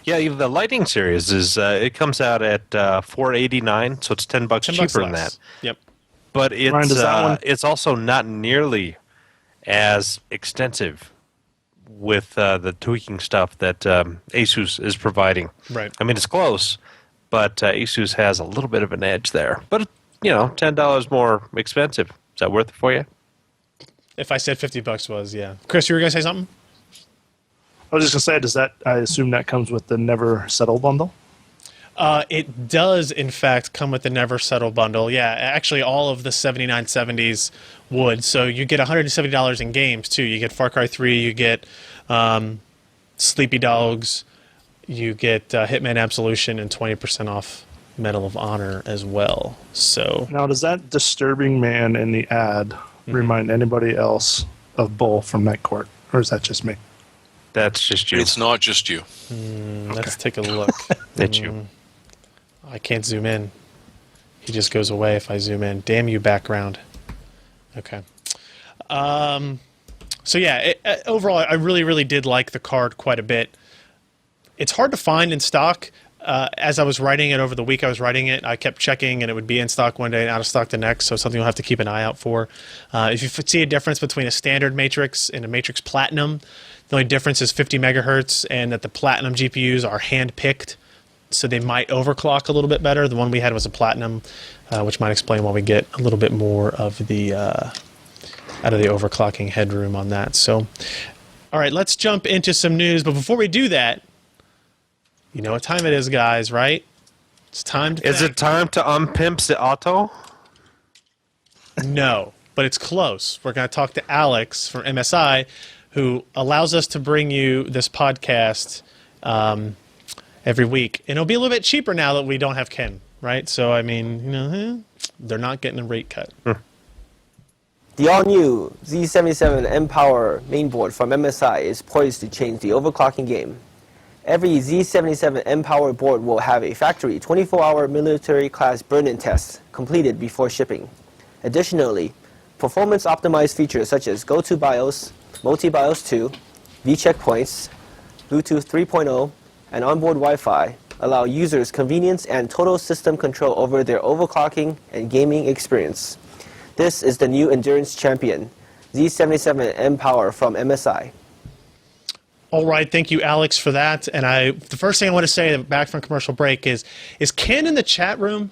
[SPEAKER 3] Yeah, even the Lightning series is it comes out at $489, so it's $10 cheaper than that.
[SPEAKER 1] Yep.
[SPEAKER 3] But it's
[SPEAKER 5] Ryan, does that one-
[SPEAKER 3] it's also not nearly as extensive with the tweaking stuff that Asus is providing.
[SPEAKER 1] Right.
[SPEAKER 3] I mean, it's close, but Asus has a little bit of an edge there. But $10 more expensive. Is that worth it for you?
[SPEAKER 1] If I said $50 was, yeah. Chris, you were going to say something?
[SPEAKER 5] I was just going to say, I assume that comes with the Never Settle bundle?
[SPEAKER 1] It does, in fact, come with the Never Settle bundle. Yeah, actually, all of the 7970s would. So you get $170 in games, too. You get Far Cry 3, you get Sleepy Dogs, you get Hitman Absolution, and 20% off Medal of Honor as well. So
[SPEAKER 5] Now, does that disturbing man in the ad remind anybody else of Bull from Night Court? Or is that just me?
[SPEAKER 3] That's just you.
[SPEAKER 2] It's not just you.
[SPEAKER 1] let's take a look.
[SPEAKER 3] It's you.
[SPEAKER 1] I can't zoom in. He just goes away if I zoom in. Damn you, background. Okay. So yeah, overall, I really, really did like the card quite a bit. It's hard to find in stock. As I was writing it over the week I was writing it, I kept checking, and it would be in stock one day and out of stock the next, so something you'll have to keep an eye out for. If you see a difference between a standard Matrix and a Matrix Platinum, the only difference is 50 megahertz, and that the Platinum GPUs are hand-picked, so they might overclock a little bit better. The one we had was a Platinum, which might explain why we get a little bit more of the out of the overclocking headroom on that. So, all right, let's jump into some news, but before we do that, you know what time it is, guys, right? It's time to...
[SPEAKER 3] Is it time to unpimp the auto?
[SPEAKER 1] No, but it's close. We're going to talk to Alex from MSI, who allows us to bring you this podcast every week. And it'll be a little bit cheaper now that we don't have Ken, right? So, I mean, they're not getting a rate cut.
[SPEAKER 6] The all-new Z77 M-Power mainboard from MSI is poised to change the overclocking game. Every Z77 M-Power board will have a factory 24-hour military-class burn-in test completed before shipping. Additionally, performance-optimized features such as Go-To BIOS, Multi-BIOS 2, V-checkpoints, Bluetooth 3.0, and onboard Wi-Fi allow users convenience and total system control over their overclocking and gaming experience. This is the new endurance champion, Z77 M-Power from MSI.
[SPEAKER 1] All right, thank you, Alex, for that. And the first thing I want to say back from commercial break is Ken in the chat room?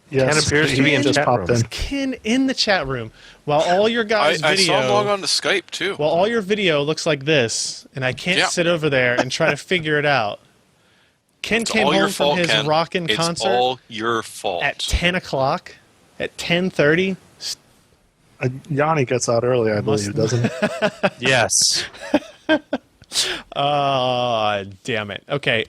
[SPEAKER 5] Yes,
[SPEAKER 3] Ken appears to be in
[SPEAKER 5] just
[SPEAKER 3] chat
[SPEAKER 5] popped
[SPEAKER 3] room.
[SPEAKER 5] in.
[SPEAKER 1] Ken in the chat room while all your guys'
[SPEAKER 2] I
[SPEAKER 1] video...
[SPEAKER 2] saw him log on to Skype, too.
[SPEAKER 1] Well, all your video looks like this, and I can't
[SPEAKER 2] Yeah.
[SPEAKER 1] sit over there and try to figure it out. Ken
[SPEAKER 2] It's
[SPEAKER 1] came
[SPEAKER 2] all your
[SPEAKER 1] home from
[SPEAKER 2] fault,
[SPEAKER 1] his
[SPEAKER 2] Ken.
[SPEAKER 1] rockin'
[SPEAKER 2] It's
[SPEAKER 1] concert
[SPEAKER 2] all your fault.
[SPEAKER 1] at 10 o'clock, at 10:30.
[SPEAKER 5] Yanni gets out early, I
[SPEAKER 1] Must-
[SPEAKER 5] believe, doesn't he?
[SPEAKER 3] Yes.
[SPEAKER 1] Oh, damn it. Okay,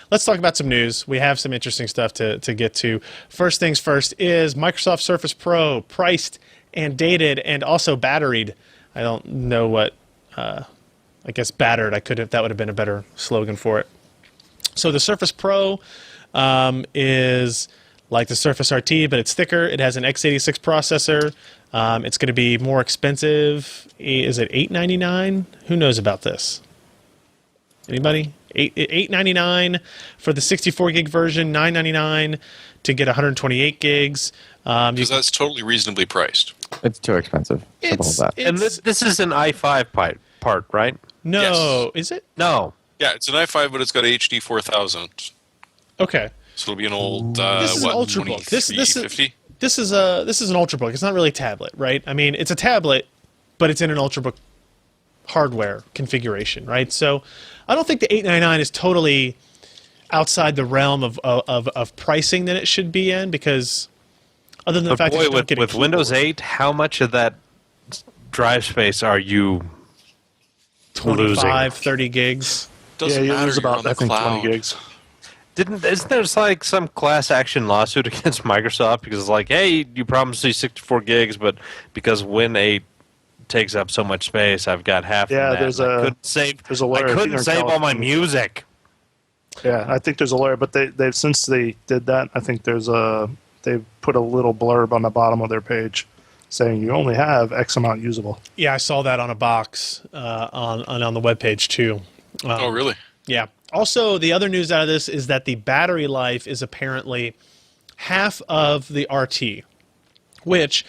[SPEAKER 1] let's talk about some news. We have some interesting stuff to get to. First things first is Microsoft Surface Pro, priced and dated and also batteried. I don't know what, I guess battered. That would have been a better slogan for it. So the Surface Pro is like the Surface RT, but it's thicker. It has an x86 processor. It's going to be more expensive. Is it $899? Who knows about this? Anybody? $899 for the 64 gig version, $999 to get 128 gigs.
[SPEAKER 2] Because that's totally reasonably priced.
[SPEAKER 4] It's too expensive. Simple as that.
[SPEAKER 3] And this is an i5 part, right?
[SPEAKER 1] No, is it?
[SPEAKER 3] No.
[SPEAKER 2] Yeah, it's an i5, but it's got HD 4000.
[SPEAKER 1] Okay.
[SPEAKER 2] So it'll be an old,
[SPEAKER 1] This is an Ultrabook. This is
[SPEAKER 2] 2350?
[SPEAKER 1] this is an Ultrabook. It's not really a tablet, right? I mean, it's a tablet, but it's in an Ultrabook hardware configuration, right? So I don't think the 899 is totally outside the realm of pricing that it should be in, because other than the
[SPEAKER 3] But
[SPEAKER 1] fact that
[SPEAKER 3] boy,
[SPEAKER 1] you don't
[SPEAKER 3] with,
[SPEAKER 1] get a
[SPEAKER 3] with Windows
[SPEAKER 1] keyboard,
[SPEAKER 3] 8, how much of that drive space are you
[SPEAKER 1] 25,
[SPEAKER 3] losing?
[SPEAKER 1] 30 gigs.
[SPEAKER 2] Doesn't
[SPEAKER 5] yeah,
[SPEAKER 2] matter.
[SPEAKER 5] there's
[SPEAKER 2] You're
[SPEAKER 5] about
[SPEAKER 2] on the
[SPEAKER 5] I think
[SPEAKER 2] cloud.
[SPEAKER 5] 20 gigs.
[SPEAKER 3] Isn't there like some class action lawsuit against Microsoft because it's like, hey, you promised me 64 gigs, but because Win 8 takes up so much space, I've got half.
[SPEAKER 5] Yeah,
[SPEAKER 3] of that.
[SPEAKER 5] there's
[SPEAKER 3] and I
[SPEAKER 5] a-
[SPEAKER 3] couldn't save.
[SPEAKER 5] there's a
[SPEAKER 3] I
[SPEAKER 5] lawyer
[SPEAKER 3] couldn't
[SPEAKER 5] here in
[SPEAKER 3] save all my
[SPEAKER 5] California.
[SPEAKER 3] music.
[SPEAKER 5] Yeah, I think there's a lawyer, but they've since they did that, I think they've put a little blurb on the bottom of their page saying you only have X amount usable.
[SPEAKER 1] Yeah, I saw that on a box on the webpage too.
[SPEAKER 2] Oh, really?
[SPEAKER 1] Yeah. Also, the other news out of this is that the battery life is apparently half of the RT, which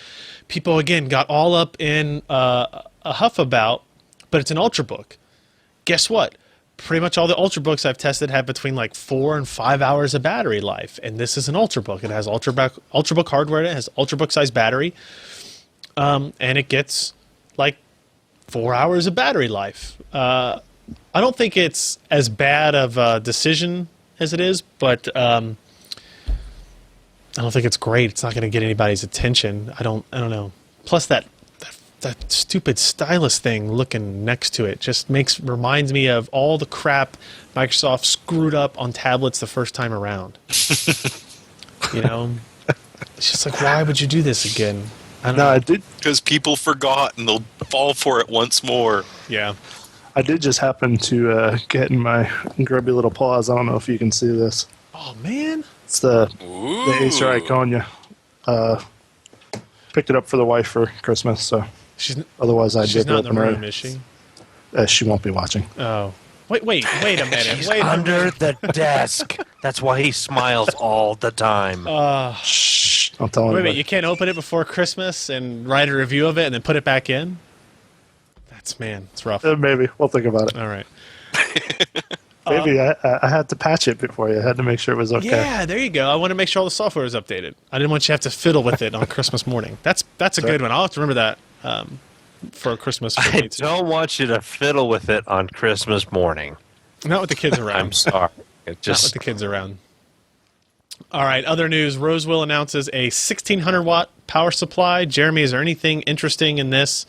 [SPEAKER 1] people, again, got all up in a huff about, but it's an Ultrabook. Guess what? Pretty much all the Ultrabooks I've tested have between like 4 and 5 hours of battery life, and this is an Ultrabook. It has Ultrabook hardware, it has Ultrabook-sized battery, and it gets like 4 hours of battery life. I don't think it's as bad of a decision as it is, but I don't think it's great. It's not going to get anybody's attention. I don't know. Plus that stupid stylus thing looking next to it just reminds me of all the crap Microsoft screwed up on tablets the first time around. You know, it's just like, why would you do this again? I don't
[SPEAKER 5] No,
[SPEAKER 1] know.
[SPEAKER 2] Because people forgot, and they'll fall for it once more.
[SPEAKER 1] Yeah.
[SPEAKER 5] I did just happen to get in my grubby little paws. I don't know if you can see this.
[SPEAKER 1] Oh man.
[SPEAKER 5] It's the
[SPEAKER 2] Ooh.
[SPEAKER 5] Acer Iconia. Picked it up for the wife for Christmas, so otherwise I'd
[SPEAKER 1] She's
[SPEAKER 5] dip
[SPEAKER 1] not in
[SPEAKER 5] open
[SPEAKER 1] the
[SPEAKER 5] her.
[SPEAKER 1] room, is she?
[SPEAKER 5] She won't be watching.
[SPEAKER 1] Oh. Wait a minute. Wait a
[SPEAKER 3] Under
[SPEAKER 1] minute.
[SPEAKER 3] the desk. That's why he smiles all the time.
[SPEAKER 5] Shh! Don't tell
[SPEAKER 1] Wait a
[SPEAKER 5] anybody.
[SPEAKER 1] minute, you can't open it before Christmas and write a review of it and then put it back in? It's rough.
[SPEAKER 5] Maybe we'll think about it.
[SPEAKER 1] All right.
[SPEAKER 5] Maybe I had to patch it before you. I had to make sure it was okay.
[SPEAKER 1] Yeah, there you go. I want to make sure all the software is updated. I didn't want you to have to fiddle with it on Christmas morning. That's a good one. I'll have to remember that for Christmas.
[SPEAKER 3] I don't want you to fiddle with it on Christmas morning.
[SPEAKER 1] Not with the kids around.
[SPEAKER 3] I'm sorry. It
[SPEAKER 1] Not with
[SPEAKER 3] just
[SPEAKER 1] the kids around. All right, other news. Roseville announces a 1,600 watt power supply. Jeremy, is there anything interesting in this,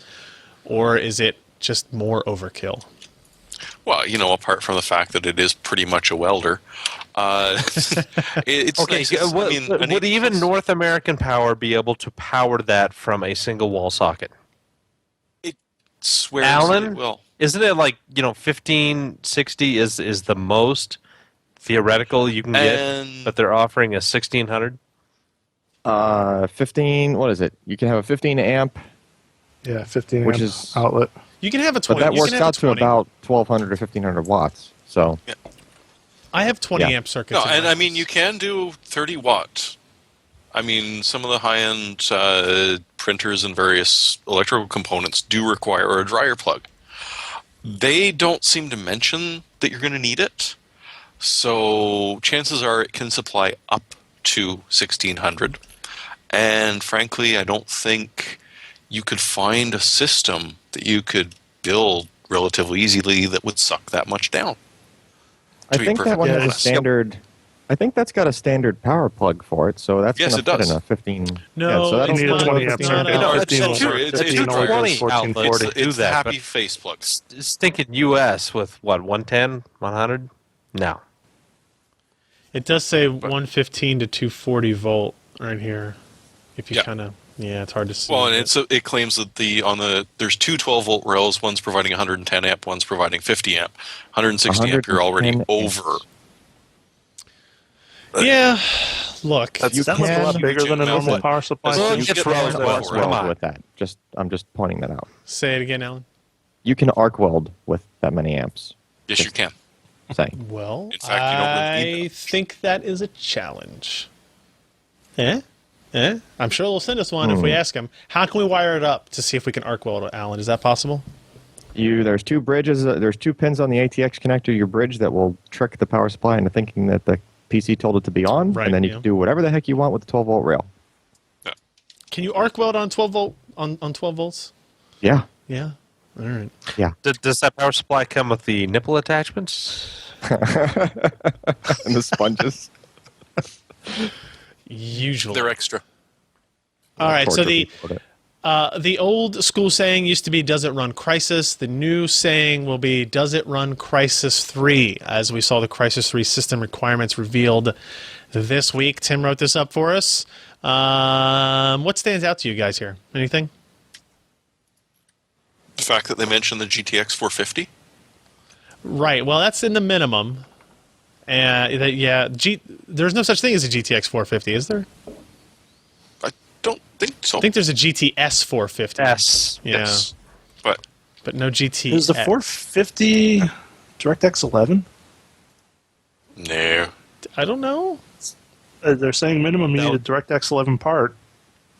[SPEAKER 1] or is it just more overkill?
[SPEAKER 2] Well, apart from the fact that it is pretty much a welder. It's
[SPEAKER 3] okay.
[SPEAKER 2] nice. It's-
[SPEAKER 3] Would even North American Power be able to power that from a single wall socket?
[SPEAKER 2] It swears that
[SPEAKER 3] Alan?
[SPEAKER 2] it will.
[SPEAKER 3] Isn't it like 1560 is the most theoretical you can get,
[SPEAKER 2] And-
[SPEAKER 3] but they're offering a 1600?
[SPEAKER 4] 15. What is it? You can have a 15 amp,
[SPEAKER 5] Yeah, 15
[SPEAKER 4] Which
[SPEAKER 5] amp
[SPEAKER 4] is-
[SPEAKER 5] outlet.
[SPEAKER 1] You can have a
[SPEAKER 4] but
[SPEAKER 1] 20.
[SPEAKER 4] that
[SPEAKER 1] you
[SPEAKER 4] works
[SPEAKER 1] can have a
[SPEAKER 4] out to
[SPEAKER 1] 20.
[SPEAKER 4] about 1,200 or 1,500 watts. So
[SPEAKER 1] I have 20
[SPEAKER 4] Yeah.
[SPEAKER 1] amp circuits.
[SPEAKER 2] No,
[SPEAKER 1] in
[SPEAKER 2] and
[SPEAKER 1] my
[SPEAKER 2] I mean,
[SPEAKER 1] house.
[SPEAKER 2] you can do 30 watt. I mean, some of the high-end printers and various electrical components do require a dryer plug. They don't seem to mention that you're going to need it. So chances are it can supply up to 1,600. And frankly, I don't think you could find a system that you could build relatively easily that would suck that much down.
[SPEAKER 4] I
[SPEAKER 2] To be
[SPEAKER 4] think that one
[SPEAKER 2] perfectly
[SPEAKER 4] has a
[SPEAKER 2] honest.
[SPEAKER 4] standard. I think that's got a standard power plug for it, so that's
[SPEAKER 2] Yes,
[SPEAKER 4] going
[SPEAKER 2] it
[SPEAKER 4] to fit
[SPEAKER 2] does.
[SPEAKER 4] in a 15.
[SPEAKER 1] No,
[SPEAKER 4] yeah, so
[SPEAKER 1] it's
[SPEAKER 4] that'll
[SPEAKER 5] You need a
[SPEAKER 1] not-
[SPEAKER 5] 20
[SPEAKER 1] it's
[SPEAKER 5] amp
[SPEAKER 1] not
[SPEAKER 5] circuit.
[SPEAKER 1] a-
[SPEAKER 3] No,
[SPEAKER 2] it's
[SPEAKER 5] 15
[SPEAKER 2] true.
[SPEAKER 5] over-
[SPEAKER 2] It's
[SPEAKER 5] 15
[SPEAKER 2] a
[SPEAKER 5] over
[SPEAKER 3] 20
[SPEAKER 5] is 1440.
[SPEAKER 3] outlet.
[SPEAKER 2] It's
[SPEAKER 3] do
[SPEAKER 2] the
[SPEAKER 3] that,
[SPEAKER 2] happy
[SPEAKER 3] but-
[SPEAKER 2] face plugs.
[SPEAKER 3] Stinking US with what, 110, 100? No.
[SPEAKER 1] It does say 115 to 240 volt right here. If you
[SPEAKER 2] Yeah.
[SPEAKER 1] kind of, it's hard to see.
[SPEAKER 2] Well, and it claims that there's two 12-volt rails. One's providing 110 amp. One's providing 50 amp. 160 amp. You're already
[SPEAKER 4] 110 amps.
[SPEAKER 2] over.
[SPEAKER 1] yeah. Look,
[SPEAKER 5] That looks a lot
[SPEAKER 4] can-
[SPEAKER 5] bigger than a normal
[SPEAKER 2] Listen,
[SPEAKER 5] power supply.
[SPEAKER 2] listen,
[SPEAKER 3] Look,
[SPEAKER 2] you
[SPEAKER 3] it's
[SPEAKER 2] get more
[SPEAKER 3] Roseville.
[SPEAKER 2] than
[SPEAKER 4] arc
[SPEAKER 2] that.
[SPEAKER 3] Come
[SPEAKER 4] weld
[SPEAKER 3] on.
[SPEAKER 4] with that. I'm just pointing that out.
[SPEAKER 1] say it again, Alan.
[SPEAKER 4] You can arc weld with that many amps.
[SPEAKER 2] Yes, you can.
[SPEAKER 4] Say.
[SPEAKER 1] Well,
[SPEAKER 2] In fact, you don't really need
[SPEAKER 1] I
[SPEAKER 2] them.
[SPEAKER 1] think that is a challenge. I'm sure they'll send us one if we ask them. How can we wire it up to see if we can arc weld it, Alan? Is that possible?
[SPEAKER 4] There's two bridges. There's two pins on the ATX connector to your bridge that will trick the power supply into thinking that the PC told it to be on,
[SPEAKER 1] Right,
[SPEAKER 4] and then you
[SPEAKER 1] yeah.
[SPEAKER 4] can do whatever the heck you want with the 12-volt rail.
[SPEAKER 1] Can you arc weld on 12 volt on 12 volts?
[SPEAKER 4] Yeah,
[SPEAKER 1] Yeah. All right.
[SPEAKER 4] yeah.
[SPEAKER 3] Does that power supply come with the nipple attachments?
[SPEAKER 4] And the sponges.
[SPEAKER 1] Usually.
[SPEAKER 2] They're extra.
[SPEAKER 1] All right. So
[SPEAKER 4] Torture people with it.
[SPEAKER 1] the old school saying used to be, "Does it run Crisis?" The new saying will be, "Does it run Crisis 3?" As we saw the Crisis 3 system requirements revealed this week. Tim wrote this up for us. What stands out to you guys here? Anything?
[SPEAKER 2] The fact that they mentioned the GTX 450.
[SPEAKER 1] Right. Well, that's in the minimum. There's no such thing as a GTX 450, is there?
[SPEAKER 2] I don't think so.
[SPEAKER 1] I think there's a GTS 450.
[SPEAKER 3] Yes.
[SPEAKER 1] Yeah.
[SPEAKER 2] Yes. But
[SPEAKER 1] But no GT.
[SPEAKER 5] Is the 450 DirectX 11?
[SPEAKER 2] no.
[SPEAKER 1] I don't know.
[SPEAKER 5] They're saying minimum you
[SPEAKER 3] No.
[SPEAKER 5] need a DirectX 11 part.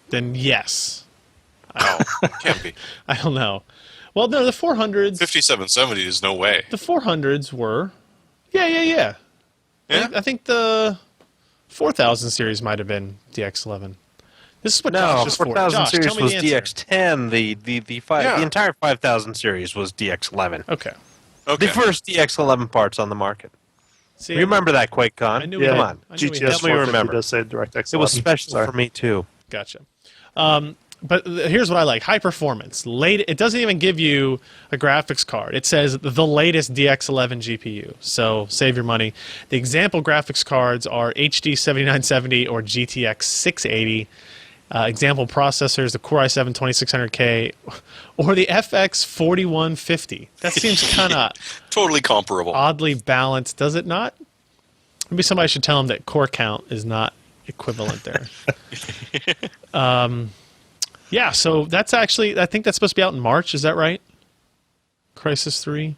[SPEAKER 1] Then yes.
[SPEAKER 2] No, can't be.
[SPEAKER 1] I don't know. Well, no, the 400s.
[SPEAKER 2] 5770 is no way.
[SPEAKER 1] The 400s were. Yeah.
[SPEAKER 2] Yeah?
[SPEAKER 1] I think the 4000 series might have been DX11. This is what
[SPEAKER 3] No,
[SPEAKER 1] Josh is for.
[SPEAKER 3] 4000
[SPEAKER 1] Josh,
[SPEAKER 3] series
[SPEAKER 1] tell me
[SPEAKER 3] was
[SPEAKER 1] the answer.
[SPEAKER 3] DX10.
[SPEAKER 2] Yeah.
[SPEAKER 3] The entire 5000 series was DX11.
[SPEAKER 1] Okay.
[SPEAKER 2] Okay.
[SPEAKER 3] The first DX11 parts on the market.
[SPEAKER 1] See,
[SPEAKER 3] Remember that, QuakeCon?
[SPEAKER 1] I knew
[SPEAKER 5] Yeah,
[SPEAKER 1] we
[SPEAKER 3] Come
[SPEAKER 1] had-
[SPEAKER 3] on.
[SPEAKER 1] I knew we
[SPEAKER 5] GTS
[SPEAKER 1] had-
[SPEAKER 3] Help me
[SPEAKER 5] 450
[SPEAKER 3] remember.
[SPEAKER 5] does say DirectX 11.
[SPEAKER 3] It was special
[SPEAKER 5] Sorry.
[SPEAKER 3] for me, too.
[SPEAKER 1] Gotcha. But here's what I like: high performance. It doesn't even give you a graphics card. It says the latest DX11 GPU. So save your money. The example graphics cards are HD 7970 or GTX 680. Example processors: the Core i7 2600K or the FX 4150. That seems kind of
[SPEAKER 2] Totally comparable.
[SPEAKER 1] oddly balanced, does it not? Maybe somebody should tell them that core count is not equivalent there. Yeah, so that's actually, I think that's supposed to be out in March. Is that right? Crisis 3?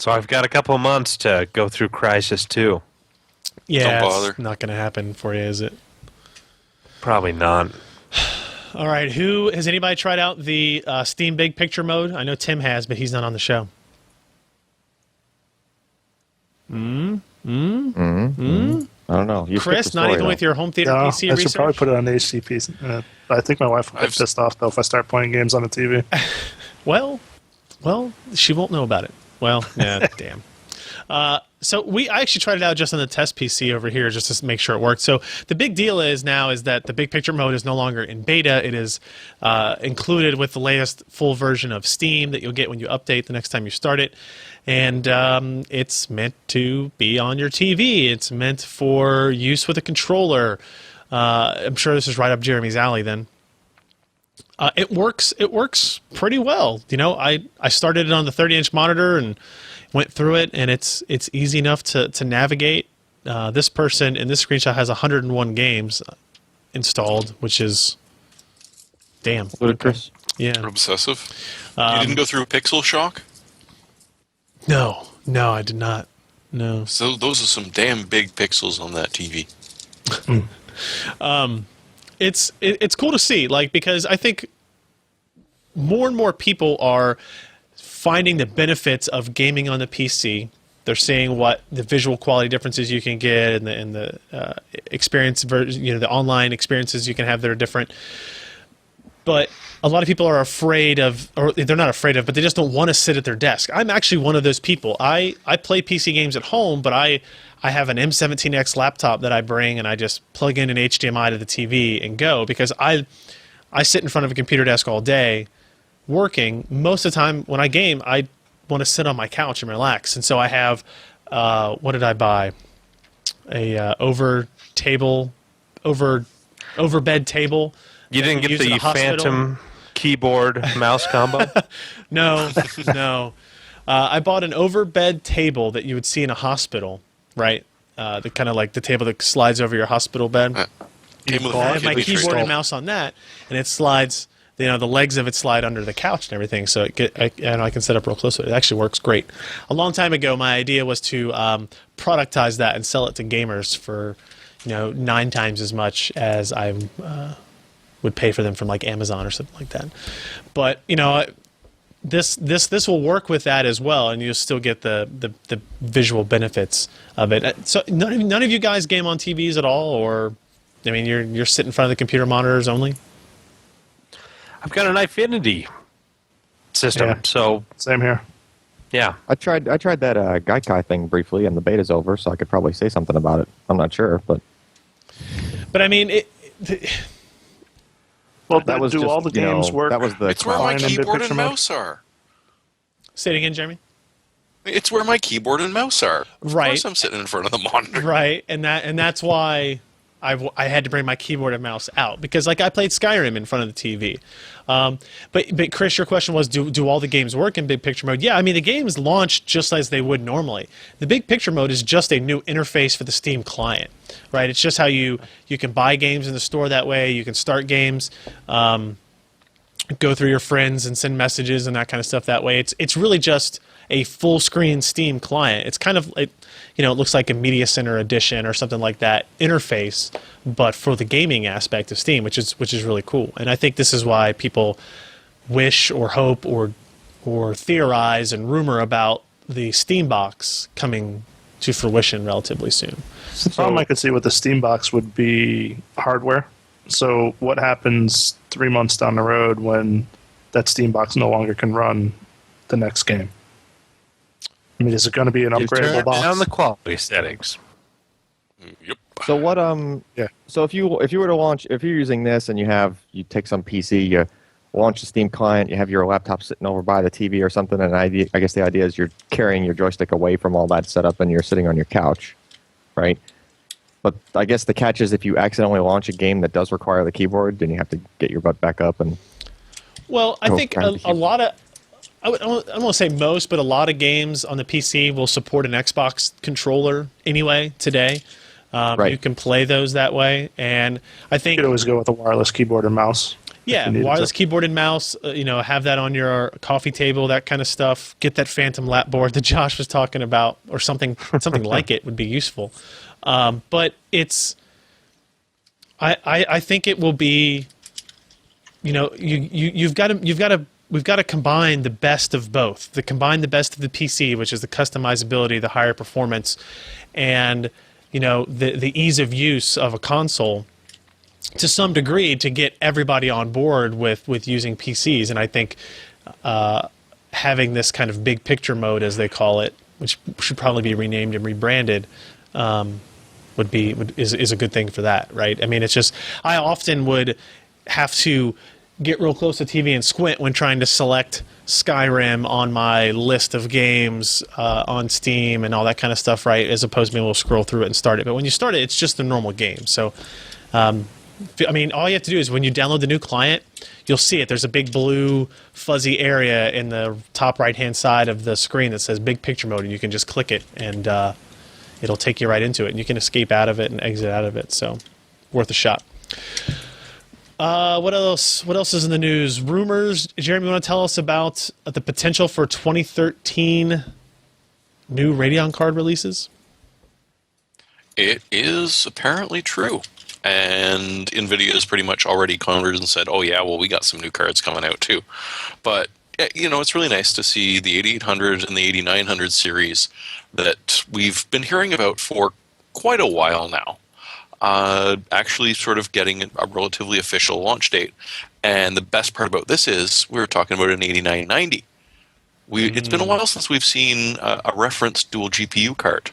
[SPEAKER 3] So I've got a couple of months to go through Crisis 2.
[SPEAKER 1] Yeah,
[SPEAKER 2] Don't bother.
[SPEAKER 1] it's not going to happen for you, is it?
[SPEAKER 3] Probably not.
[SPEAKER 1] All right, has anybody tried out the Steam Big Picture mode? I know Tim has, but he's not on the show.
[SPEAKER 4] I don't know. You skipped
[SPEAKER 1] Chris,
[SPEAKER 4] the
[SPEAKER 1] not
[SPEAKER 4] story,
[SPEAKER 1] even
[SPEAKER 4] though.
[SPEAKER 1] with your home theater
[SPEAKER 5] No, I
[SPEAKER 1] PC
[SPEAKER 5] should
[SPEAKER 1] research?
[SPEAKER 5] probably put it on the HCP. I think my wife will get
[SPEAKER 2] I've-
[SPEAKER 5] pissed off, though, if I start playing games on the TV.
[SPEAKER 1] Well, she won't know about it. Well, yeah, damn. So I actually tried it out just on the test PC over here just to make sure it worked. So the big deal is that the Big Picture mode is no longer in beta. It is included with the latest full version of Steam that you'll get when you update the next time you start it. And it's meant to be on your TV. It's meant for use with a controller. I'm sure this is right up Jeremy's alley then. It works pretty well. You know, I started it on the 30-inch monitor and went through it, and it's easy enough to navigate. This person in this screenshot has 101 games installed, which is damn
[SPEAKER 4] Ludicrous.
[SPEAKER 1] Yeah.
[SPEAKER 2] Obsessive. You didn't go through Pixel Shock?
[SPEAKER 1] No, I did not. No.
[SPEAKER 2] So those are some damn big pixels on that TV.
[SPEAKER 1] It's cool to see, like, because I think more and more people are finding the benefits of gaming on the PC. They're seeing what the visual quality differences you can get and the experience, the online experiences you can have that are different. But a lot of people are afraid of, or they're not afraid of, but they just don't want to sit at their desk. I'm actually one of those people. I play PC games at home, but I have an M17X laptop that I bring, and I just plug in an HDMI to the TV and go, because I sit in front of a computer desk all day working. Most of the time when I game, I want to sit on my couch and relax. And so I have, what did I buy? A over bed table.
[SPEAKER 3] You
[SPEAKER 1] that
[SPEAKER 3] didn't
[SPEAKER 1] we
[SPEAKER 3] get
[SPEAKER 1] use in
[SPEAKER 3] the
[SPEAKER 1] hospital.
[SPEAKER 3] Phantom keyboard mouse combo?
[SPEAKER 1] No. I bought an overbed table that you would see in a hospital, right? The kind of like the table that slides over your hospital bed.
[SPEAKER 2] Came with
[SPEAKER 1] I
[SPEAKER 2] a
[SPEAKER 1] have my
[SPEAKER 2] kidney
[SPEAKER 1] keyboard
[SPEAKER 2] tray.
[SPEAKER 1] and mouse on that, and it slides. The legs of it slide under the couch and everything, so I can set up real close to it. It actually works great. A long time ago, my idea was to productize that and sell it to gamers for 9 times as much as I would pay for them from like Amazon or something like that. But this will work with that as well, and you'll still get the visual benefits of it. So none of you guys game on TVs at all, or I mean, you're sitting in front of the computer monitors only.
[SPEAKER 3] I've got an Infinity system,
[SPEAKER 5] Yeah.
[SPEAKER 3] so
[SPEAKER 5] Same here.
[SPEAKER 3] yeah.
[SPEAKER 4] I tried that Gaikai thing briefly, and the beta's over, so I could probably say something about it. I'm not sure, but
[SPEAKER 1] But I mean,
[SPEAKER 5] Well,
[SPEAKER 4] that was
[SPEAKER 5] do
[SPEAKER 4] just,
[SPEAKER 5] all the games work?
[SPEAKER 4] That was the
[SPEAKER 2] It's where my
[SPEAKER 5] Fine in big
[SPEAKER 2] keyboard
[SPEAKER 5] picture
[SPEAKER 2] and
[SPEAKER 5] mode?
[SPEAKER 2] mouse are.
[SPEAKER 1] say it again, Jeremy.
[SPEAKER 2] It's where my keyboard and mouse are. Of
[SPEAKER 1] Right.
[SPEAKER 2] course I'm sitting in front of the monitor.
[SPEAKER 1] Right, and that's why I had to bring my keyboard and mouse out, because like I played Skyrim in front of the TV. But Chris, your question was, do all the games work in big picture mode? Yeah, I mean the games launch just as they would normally. The big picture mode is just a new interface for the Steam client, right? It's just how you can buy games in the store that way. You can start games. Go through your friends and send messages and that kind of stuff that way. It's really just a full screen Steam client. It's kind of it looks like a Media Center edition or something like that interface, but for the gaming aspect of Steam, which is really cool. And I think this is why people wish or hope or theorize and rumor about the Steam box coming to fruition relatively soon.
[SPEAKER 5] The problem I could see with the Steam box would be hardware. So what happens 3 months down the road when that Steam box no longer can run the next game? I mean, is it going to be an
[SPEAKER 3] You turn
[SPEAKER 5] upgradable box?
[SPEAKER 3] down the quality settings.
[SPEAKER 2] Yep.
[SPEAKER 4] So what?
[SPEAKER 5] Yeah.
[SPEAKER 4] So if you were to launch, if you're using this and you take some PC, you launch a Steam client, you have your laptop sitting over by the TV or something, and I guess the idea is you're carrying your joystick away from all that setup and you're sitting on your couch, right? But I guess the catch is if you accidentally launch a game that does require the keyboard, then you have to get your butt back up and.
[SPEAKER 1] Well, I
[SPEAKER 4] Oh,
[SPEAKER 1] think
[SPEAKER 4] grab the
[SPEAKER 1] a
[SPEAKER 4] keyboard.
[SPEAKER 1] lot of, I don't want to say most, but a lot of games on the PC will support an Xbox controller anyway today.
[SPEAKER 4] Right.
[SPEAKER 1] You can play those that way, and I
[SPEAKER 5] You
[SPEAKER 1] think
[SPEAKER 5] could always go with a wireless keyboard and mouse.
[SPEAKER 1] yeah,
[SPEAKER 5] you needed
[SPEAKER 1] wireless
[SPEAKER 5] to.
[SPEAKER 1] keyboard and mouse. Have that on your coffee table, that kind of stuff. Get that Phantom lap board that Josh was talking about, or something like it would be useful. But it's, I think it will be, we've got to combine the best of both. Combine the best of the PC, which is the customizability, the higher performance, and the ease of use of a console to some degree to get everybody on board with using PCs. And I think having this kind of big picture mode, as they call it, which should probably be renamed and rebranded, is a good thing for that, right? I mean, it's just I often would have to get real close to TV and squint when trying to select Skyrim on my list of games on Steam and all that kind of stuff, right? As opposed to being able to scroll through it and start it. But when you start it, it's just a normal game. So, I mean, all you have to do is when you download the new client, you'll see it. There's a big blue fuzzy area in the top right-hand side of the screen that says Big Picture Mode, and you can just click it, and it'll take you right into it. And you can escape out of it and exit out of it. So, worth a shot. What else? What else is in the news? Rumors. Jeremy, you want to tell us about the potential for 2013 new Radeon card releases?
[SPEAKER 2] It is apparently true. And NVIDIA has pretty much already converted and said, oh, yeah, well, we got some new cards coming out, too. But, it's really nice to see the 8800 and the 8900 series that we've been hearing about for quite a while now. Actually sort of getting a relatively official launch date. And the best part about this is we were talking about an 8990. It's been a while since we've seen a referenced dual GPU card.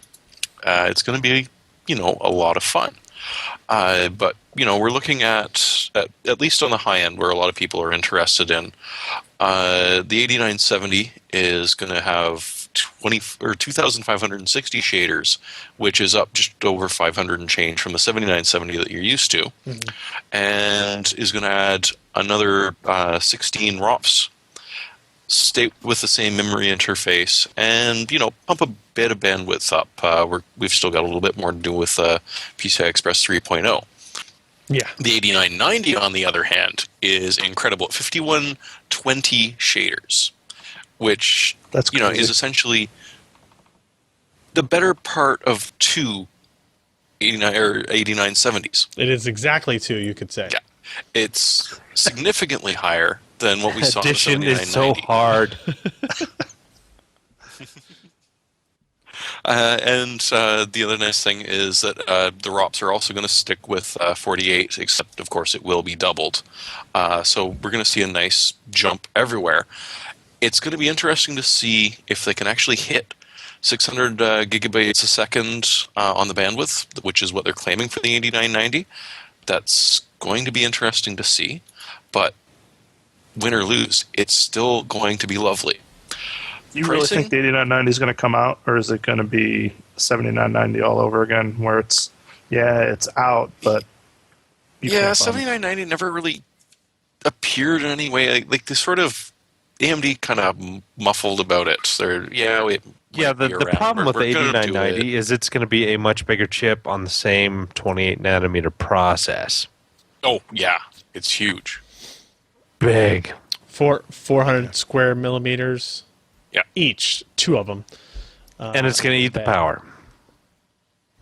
[SPEAKER 2] It's going to be, a lot of fun. But, we're looking at least on the high end where a lot of people are interested in. The 8970 is going to have 2,560 shaders, which is up just over 500 and change from the 7970 that you're used to, and is going to add another 16 ROPs, stay with the same memory interface, and pump a bit of bandwidth up. We've still got a little bit more to do with PCI Express 3.0.
[SPEAKER 1] Yeah.
[SPEAKER 2] The 8990, on the other hand, is incredible at 5120 shaders, which
[SPEAKER 5] That's crazy.
[SPEAKER 2] is essentially the better part of two 8970s.
[SPEAKER 1] It is exactly two, you could say.
[SPEAKER 2] Yeah. It's significantly higher than what we saw
[SPEAKER 3] Addition
[SPEAKER 2] in the
[SPEAKER 3] is so
[SPEAKER 2] 7990.
[SPEAKER 3] hard.
[SPEAKER 2] The other nice thing is that the ROPs are also going to stick with 48, except, of course, it will be doubled. So we're going to see a nice jump everywhere. It's going to be interesting to see if they can actually hit 600 gigabytes a second on the bandwidth, which is what they're claiming for the 8990. That's going to be interesting to see. But win or lose, it's still going to be lovely.
[SPEAKER 5] You really
[SPEAKER 2] Pricing?
[SPEAKER 5] think the 8990 is going to come out, or is it going to be 7990 all over again, where it's out, but you
[SPEAKER 2] Yeah,
[SPEAKER 5] can't find it?
[SPEAKER 2] 7990 never really appeared in any way. Like they sort of AMD kind of muffled about it. They're
[SPEAKER 3] Yeah, the problem with the
[SPEAKER 2] We're gonna do
[SPEAKER 3] 8990 is it's going to be a much bigger chip on the same 28 nanometer process.
[SPEAKER 2] Oh yeah, it's huge.
[SPEAKER 3] Big.
[SPEAKER 1] 400 square millimeters.
[SPEAKER 2] Yeah.
[SPEAKER 1] Each, two of them.
[SPEAKER 3] And it's going to eat the
[SPEAKER 1] bad.
[SPEAKER 3] power.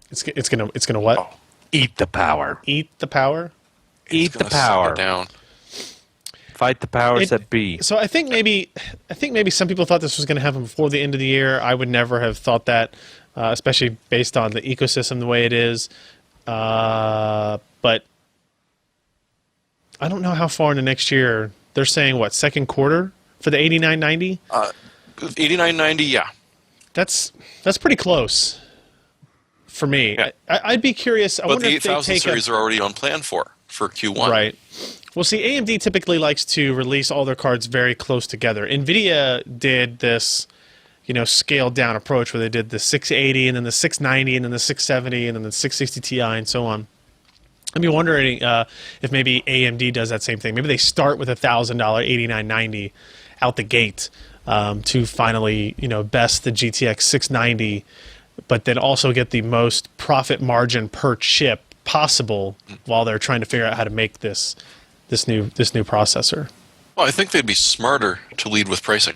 [SPEAKER 1] It's gonna what?
[SPEAKER 2] Oh.
[SPEAKER 3] Eat the power.
[SPEAKER 1] Eat the power.
[SPEAKER 3] Eat
[SPEAKER 2] It's
[SPEAKER 3] the
[SPEAKER 2] gonna suck it
[SPEAKER 3] power.
[SPEAKER 2] down.
[SPEAKER 3] Fight the powers
[SPEAKER 1] It-
[SPEAKER 3] that be.
[SPEAKER 1] So I think maybe some people thought this was going to happen before the end of the year. I would never have thought that, especially based on the ecosystem the way it is. But I don't know how far into next year. They're saying what, second quarter for the 8990?
[SPEAKER 2] 8990, yeah.
[SPEAKER 1] That's pretty close for me.
[SPEAKER 2] Yeah.
[SPEAKER 1] I'd be curious. I
[SPEAKER 2] But
[SPEAKER 1] wonder
[SPEAKER 2] the
[SPEAKER 1] if they
[SPEAKER 2] 8000
[SPEAKER 1] take
[SPEAKER 2] series are already on plan for Q1.
[SPEAKER 1] Right. Well, see, AMD typically likes to release all their cards very close together. NVIDIA did this, scaled down approach where they did the 680 and then the 690 and then the 670 and then the 660 Ti and so on. I'd be wondering if maybe AMD does that same thing. Maybe they start with $1,000 8990 out the gate to finally, best the GTX 690, but then also get the most profit margin per chip possible while they're trying to figure out how to make this new processor.
[SPEAKER 2] Well, I think they'd be smarter to lead with pricing,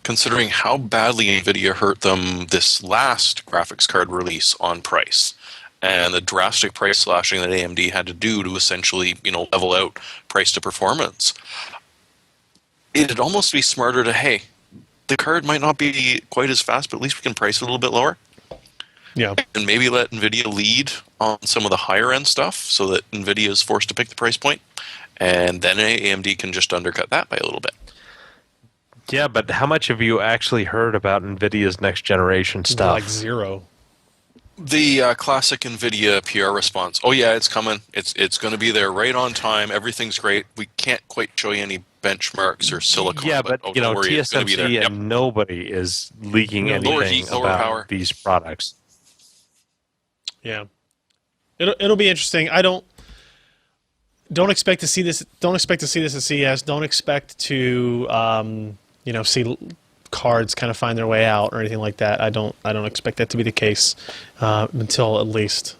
[SPEAKER 2] considering how badly NVIDIA hurt them this last graphics card release on price, and the drastic price slashing that AMD had to do to essentially, level out price to performance. It'd almost be smarter to, hey, the card might not be quite as fast, but at least we can price it a little bit lower.
[SPEAKER 1] Yeah.
[SPEAKER 2] And maybe let NVIDIA lead on some of the higher end stuff so that NVIDIA is forced to pick the price point, and then AMD can just undercut that by a little bit.
[SPEAKER 3] Yeah, but how much have you actually heard about NVIDIA's next generation stuff?
[SPEAKER 1] Like zero.
[SPEAKER 2] The classic NVIDIA PR response, oh yeah, it's coming. It's going to be there right on time. Everything's great. We can't quite show you any benchmarks or silicon.
[SPEAKER 3] Yeah, but
[SPEAKER 2] oh, don't worry, it's going to be there.
[SPEAKER 3] TSMC
[SPEAKER 2] Yep.
[SPEAKER 3] and nobody is leaking
[SPEAKER 2] Lower
[SPEAKER 3] anything
[SPEAKER 2] heat, lower
[SPEAKER 3] about
[SPEAKER 2] power.
[SPEAKER 3] these products.
[SPEAKER 1] Yeah. It'll be interesting. I don't expect to see this. Don't expect to see this at CES. Don't expect to see cards kind of find their way out or anything like that. I don't expect that to be the case until at least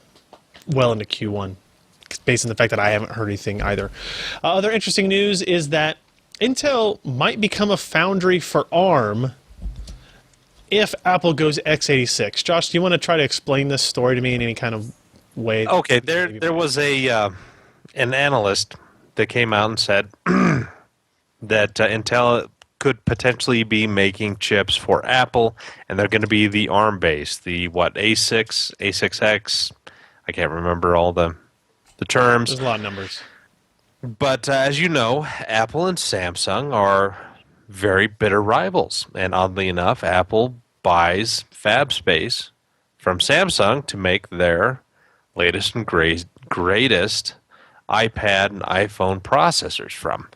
[SPEAKER 1] well into Q1, based on the fact that I haven't heard anything either. Other interesting news is that Intel might become a foundry for ARM if Apple goes x86. Josh, do you want to try to explain this story to me in any kind of way?
[SPEAKER 3] Okay, there was an analyst that came out and said that Intel could potentially be making chips for Apple, and they're going to be the ARM base, the A6, A6X. I can't remember all the terms.
[SPEAKER 1] There's a lot of numbers.
[SPEAKER 3] But as you know, Apple and Samsung are very bitter rivals. And oddly enough, Apple buys fab space from Samsung to make their latest and greatest iPad and iPhone processors from.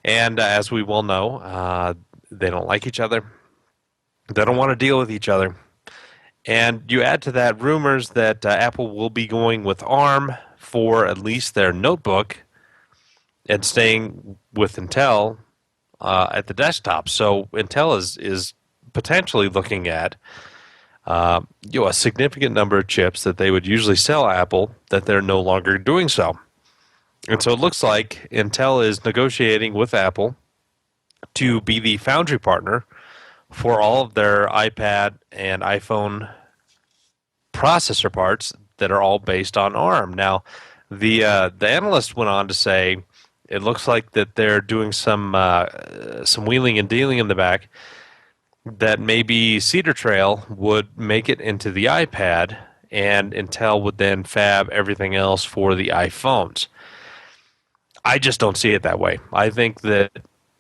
[SPEAKER 3] And as we well know, they don't like each other. They don't want to deal with each other. And you add to that rumors that Apple will be going with ARM for at least their notebook and staying with Intel at the desktop. So Intel is potentially looking at a significant number of chips that they would usually sell Apple that they're no longer doing so. And so it looks like Intel is negotiating with Apple to be the foundry partner for all of their iPad and iPhone processor parts that are all based on ARM. Now, the analyst went on to say It looks like that they're doing some wheeling and dealing in the back. That maybe Cedar Trail would make it into the iPad, and Intel would then fab everything else for the iPhones. I just don't see it that way. I think that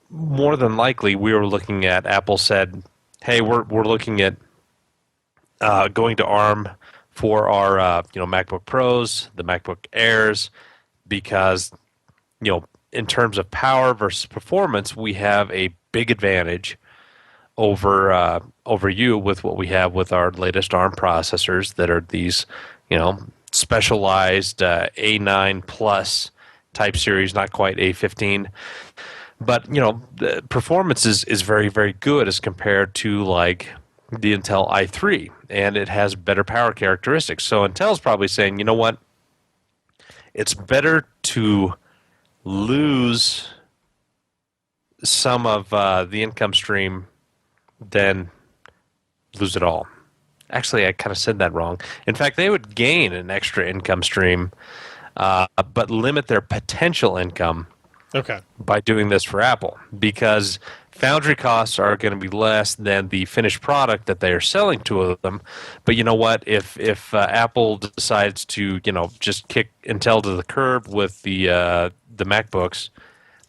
[SPEAKER 3] more than likely we were looking at Apple said, "Hey, we're looking at going to ARM for our MacBook Pros, the MacBook Airs, because in terms of power versus performance, we have a big advantage over you with what we have with our latest ARM processors that are these, specialized A9 plus type series, not quite A15. But, the performance is very, very good as compared to like the Intel i3, and it has better power characteristics. So Intel's probably saying, you know what? It's better to lose some of the income stream than lose it all. Actually, I kind of said that wrong. In fact, they would gain an extra income stream, but limit their potential income by doing this for Apple, because foundry costs are going to be less than the finished product that they are selling to them. But you know what? If Apple decides to just kick Intel to the curb with the MacBooks,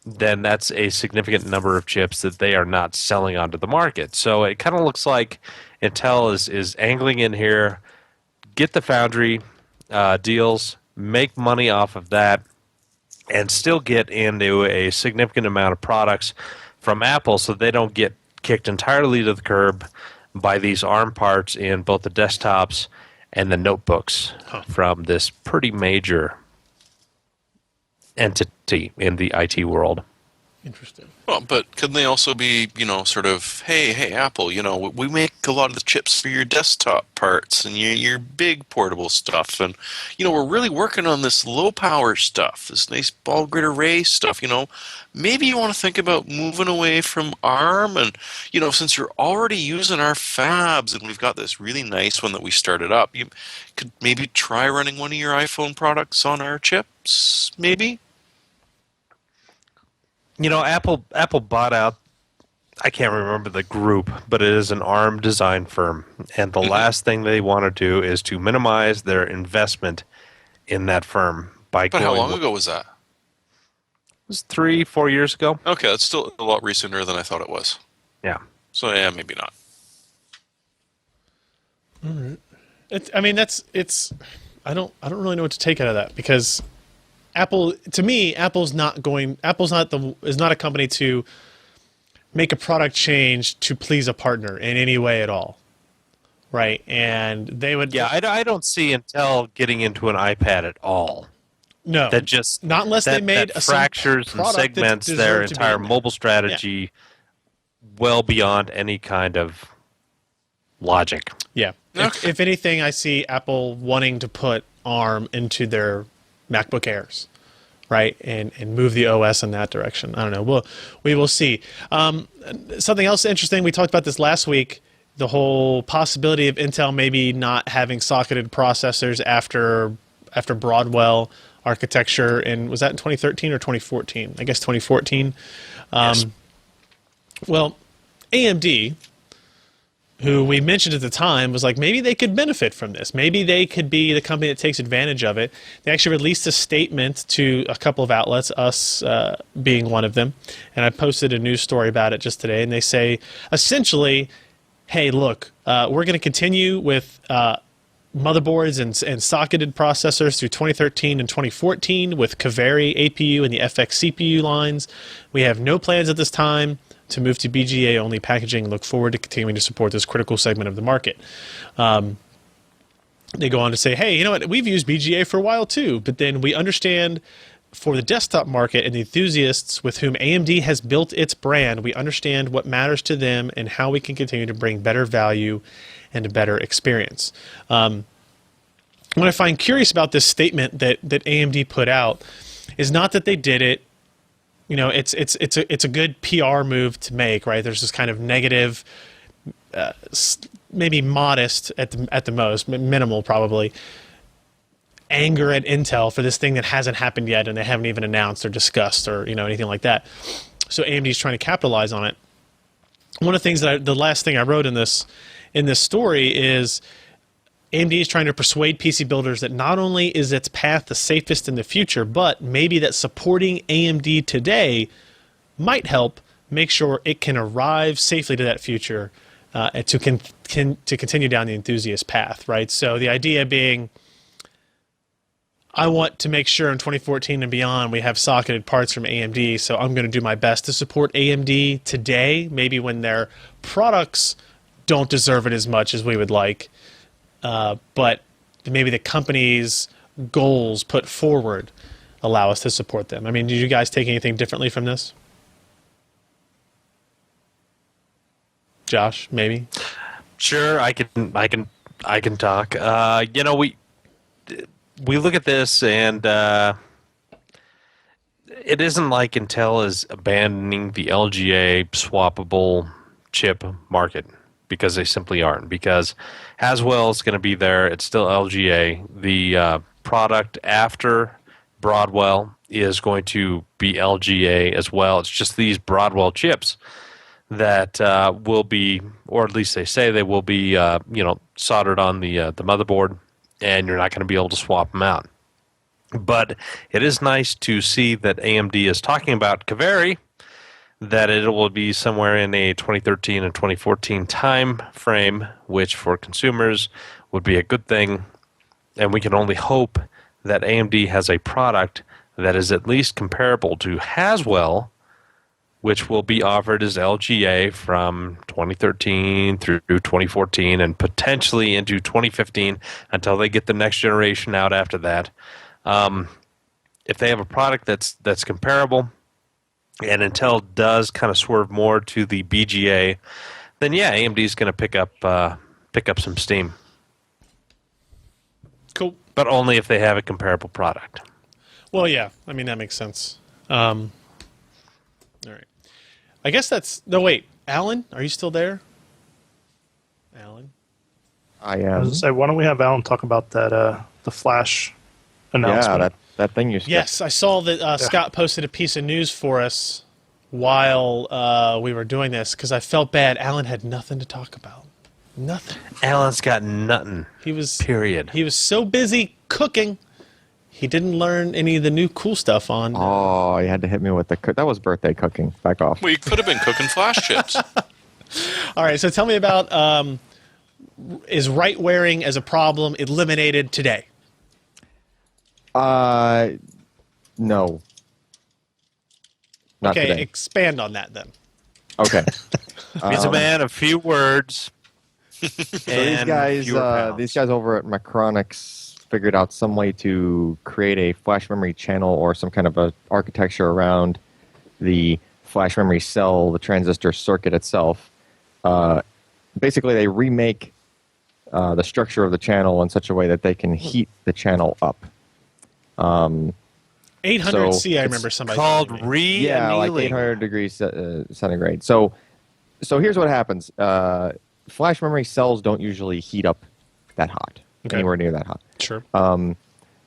[SPEAKER 3] then that's a significant number of chips that they are not selling onto the market. So it kind of looks like Intel is angling in here, get the foundry deals, make money off of that, and still get into a significant amount of products from Apple so they don't get kicked entirely to the curb by these ARM parts in both the desktops and the notebooks from this pretty major entity in the IT world.
[SPEAKER 1] Interesting.
[SPEAKER 2] Well, but couldn't they also be, sort of, hey, Apple, we make a lot of the chips for your desktop parts and your big portable stuff, and we're really working on this low power stuff, this nice ball grid array stuff. Maybe you want to think about moving away from ARM, and since you're already using our fabs and we've got this really nice one that we started up, you could maybe try running one of your iPhone products on our chips, maybe.
[SPEAKER 3] Apple bought out, I can't remember the group, but it is an ARM design firm. And the last thing they want to do is to minimize their investment in that firm by
[SPEAKER 2] But how long ago was that?
[SPEAKER 3] It was 3-4 years ago.
[SPEAKER 2] Okay, that's still a lot recenter than I thought it was.
[SPEAKER 3] Yeah.
[SPEAKER 2] So, yeah, maybe not.
[SPEAKER 1] All right. I don't really know what to take out of that, because Apple, to me, is not a company to make a product change to please a partner in any way at all, right? And they would,
[SPEAKER 3] I don't see Intel getting into an iPad at all.
[SPEAKER 1] No,
[SPEAKER 3] That just
[SPEAKER 1] not unless they made
[SPEAKER 3] that fractures and segments their entire mobile strategy well beyond any kind of logic.
[SPEAKER 1] Yeah.
[SPEAKER 2] Okay.
[SPEAKER 1] If anything, I see Apple wanting to put ARM into their MacBook Airs, right, and move the OS in that direction. I don't know. We will see. Something else interesting. We talked about this last week. The whole possibility of Intel maybe not having socketed processors after Broadwell architecture, and was that in 2013 or 2014? I guess 2014.
[SPEAKER 2] Yes.
[SPEAKER 1] Well, AMD, who we mentioned at the time, was like, maybe they could benefit from this. Maybe they could be the company that takes advantage of it. They actually released a statement to a couple of outlets, us being one of them, and I posted a news story about it just today, and they say, essentially, hey, look, we're going to continue with motherboards and socketed processors through 2013 and 2014 with Kaveri APU and the FX CPU lines. We have no plans at this time to move to BGA-only packaging. Look forward to continuing to support this critical segment of the market. They go on to say, hey, you know what? We've used BGA for a while too, but then we understand for the desktop market and the enthusiasts with whom AMD has built its brand, we understand what matters to them and how we can continue to bring better value and a better experience. What I find curious about this statement that AMD put out is not that they did it. It's a good PR move to make, right? There's this kind of negative, maybe modest at the most, minimal probably, anger at Intel for this thing that hasn't happened yet and they haven't even announced or discussed or anything like that. So AMD is trying to capitalize on it. One of the things the last thing I wrote in this story is AMD is trying to persuade PC builders that not only is its path the safest in the future, but maybe that supporting AMD today might help make sure it can arrive safely to that future and to continue down the enthusiast path, right? So the idea being, I want to make sure in 2014 and beyond we have socketed parts from AMD, so I'm going to do my best to support AMD today, maybe when their products don't deserve it as much as we would like, but maybe the company's goals put forward allow us to support them. I mean, did you guys take anything differently from this? Josh, maybe?
[SPEAKER 3] Sure, I can talk. We look at this, and it isn't like Intel is abandoning the LGA swappable chip market, because they simply aren't. Because Haswell is going to be there. It's still LGA. The product after Broadwell is going to be LGA as well. It's just these Broadwell chips that will be, or at least they say they will be, soldered on the motherboard, and you're not going to be able to swap them out. But it is nice to see that AMD is talking about Kaveri, that it will be somewhere in a 2013 and 2014 time frame, which for consumers would be a good thing. And we can only hope that AMD has a product that is at least comparable to Haswell, which will be offered as LGA from 2013 through 2014 and potentially into 2015 until they get the next generation out after that. If they have a product that's comparable, and Intel does kind of swerve more to the BGA, then yeah, AMD is going to pick up some steam.
[SPEAKER 1] Cool.
[SPEAKER 3] But only if they have a comparable product.
[SPEAKER 1] Well, yeah. I mean, that makes sense. All right. I guess that's... No, wait. Alan, are you still there? Alan?
[SPEAKER 4] I
[SPEAKER 5] I was
[SPEAKER 4] am.
[SPEAKER 5] gonna say, why don't we have Alan talk about that the Flash announcement?
[SPEAKER 4] Yeah, that thing you skipped.
[SPEAKER 1] Yes, I saw that Scott posted a piece of news for us while we were doing this because I felt bad. Alan had nothing to talk about. Nothing.
[SPEAKER 3] Alan's got nothing.
[SPEAKER 1] He was
[SPEAKER 3] Period.
[SPEAKER 1] He was so busy cooking, he didn't learn any of the new cool stuff on.
[SPEAKER 4] Oh, you had to hit me with the that was birthday cooking. Back off.
[SPEAKER 2] Well, you could have been cooking flash chips.
[SPEAKER 1] All right, so tell me about is right wearing as a problem eliminated today?
[SPEAKER 4] No. Not
[SPEAKER 1] Okay,
[SPEAKER 4] today.
[SPEAKER 1] expand on that then.
[SPEAKER 4] Okay.
[SPEAKER 3] He's a man of few words.
[SPEAKER 4] So these guys over at Macronix figured out some way to create a flash memory channel or some kind of a architecture around the flash memory cell, the transistor circuit itself. Basically, they remake the structure of the channel in such a way that they can heat the channel up.
[SPEAKER 1] 800C, I
[SPEAKER 4] it's
[SPEAKER 1] remember somebody
[SPEAKER 3] Called
[SPEAKER 1] telling me.
[SPEAKER 3] re-annealing.
[SPEAKER 4] Yeah, like 800 degrees centigrade. So here's what happens. Flash memory cells don't usually heat up that hot,
[SPEAKER 1] Okay.
[SPEAKER 4] anywhere near that hot.
[SPEAKER 1] Sure.
[SPEAKER 4] But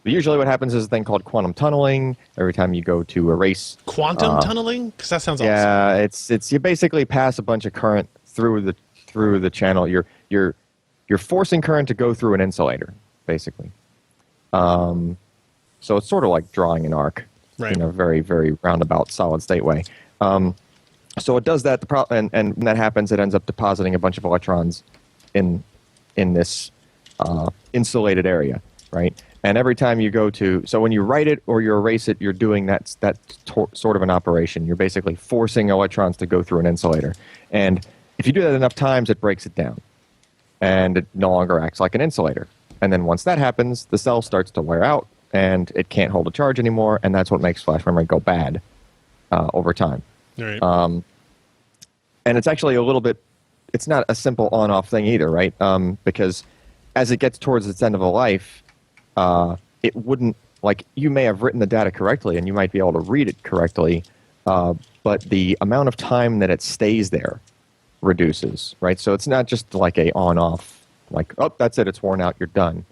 [SPEAKER 4] usually what happens is a thing called quantum tunneling. Every time you go to erase...
[SPEAKER 1] Quantum tunneling? Because that sounds awesome.
[SPEAKER 4] Yeah, it's you basically pass a bunch of current through the channel. You're forcing current to go through an insulator, basically. So it's sort of like drawing an arc
[SPEAKER 1] Right.
[SPEAKER 4] in a very, very roundabout solid state way. So it does that, and when that happens, it ends up depositing a bunch of electrons in this insulated area, right? And every time you go to, so when you write it or you erase it, you're doing that sort of an operation. You're basically forcing electrons to go through an insulator. And if you do that enough times, it breaks it down. And it no longer acts like an insulator. And then once that happens, the cell starts to wear out, and it can't hold a charge anymore, and that's what makes flash memory go bad over time.
[SPEAKER 1] All right.
[SPEAKER 4] And it's actually a little bit, it's not a simple on-off thing either, right? Because as it gets towards its end of a life, it wouldn't, like, you may have written the data correctly and you might be able to read it correctly, but the amount of time that it stays there reduces, right? So it's not just like a on-off, like, oh, that's it, it's worn out, you're done,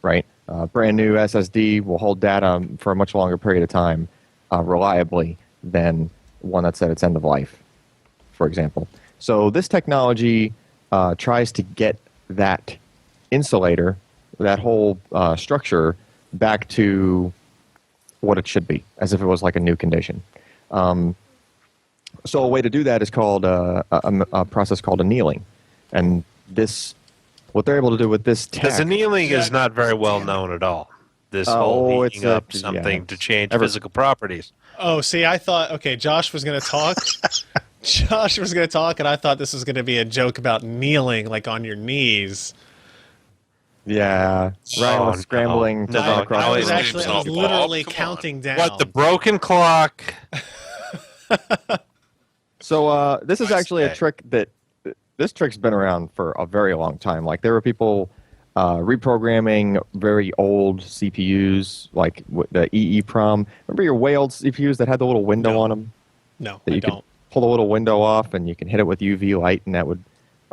[SPEAKER 4] right? brand new SSD will hold data for a much longer period of time reliably than one that's at its end of life, for example. So this technology tries to get that insulator, that whole structure, back to what it should be, as if it was like a new condition. So a way to do that is called a process called annealing, and this, what they're able to do with this tech.
[SPEAKER 3] Because annealing is not very well known at all. This whole heating up something to change physical properties.
[SPEAKER 1] Oh, see, I thought, okay, Josh was going to talk. Josh was going to talk, and I thought this was going to be a joke about kneeling, like on your knees.
[SPEAKER 4] Yeah, Ryan was scrambling to run across.
[SPEAKER 1] I was
[SPEAKER 4] the room.
[SPEAKER 1] actually, I was literally counting down.
[SPEAKER 3] What, the broken clock?
[SPEAKER 4] So this is actually a trick that this trick's been around for a very long time. Like there were people reprogramming very old CPUs, like the EEPROM. Remember your way old CPUs that had the little window on them?
[SPEAKER 1] No,
[SPEAKER 4] That
[SPEAKER 1] I
[SPEAKER 4] you
[SPEAKER 1] don't.
[SPEAKER 4] could pull the little window off, and you can hit it with UV light, and that would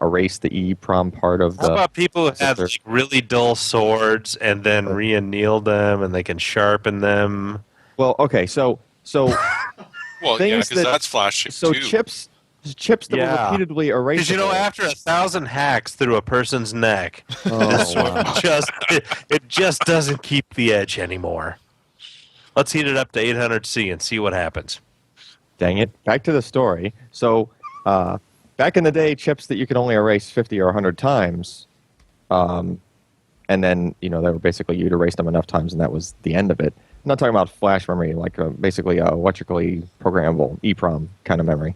[SPEAKER 4] erase the EEPROM part of the.
[SPEAKER 3] How about people who had like really dull swords and then re-anneal them, and they can sharpen them?
[SPEAKER 4] Well, okay, so
[SPEAKER 2] Well, yeah,
[SPEAKER 4] things
[SPEAKER 2] because
[SPEAKER 4] that-
[SPEAKER 2] that's flashing
[SPEAKER 4] so
[SPEAKER 2] too.
[SPEAKER 4] chips that will
[SPEAKER 3] Yeah.
[SPEAKER 4] repeatedly erase.
[SPEAKER 3] Because you know, after 1,000 hacks through a person's neck, this
[SPEAKER 4] oh,
[SPEAKER 3] one
[SPEAKER 4] wow.
[SPEAKER 3] it just doesn't keep the edge anymore. Let's heat it up to 800C and see what happens.
[SPEAKER 4] Dang it! Back to the story. So, back in the day, chips that you could only erase 50 or 100 times, and then they were basically you'd erase them enough times, and that was the end of it. I'm not talking about flash memory, like basically electrically programmable EEPROM kind of memory.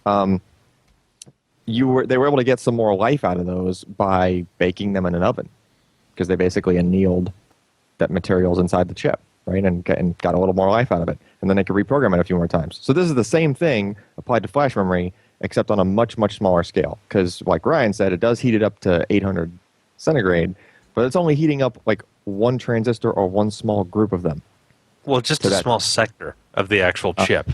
[SPEAKER 4] They were able to get some more life out of those by baking them in an oven, because they basically annealed that materials inside the chip, right, and got a little more life out of it, and then they could reprogram it a few more times. So this is the same thing applied to flash memory, except on a much, much smaller scale, because like Ryan said, it does heat it up to 800 centigrade, but it's only heating up like one transistor or one small group of them.
[SPEAKER 3] Well, just
[SPEAKER 4] So
[SPEAKER 3] a
[SPEAKER 4] that-
[SPEAKER 3] small sector of the actual chip.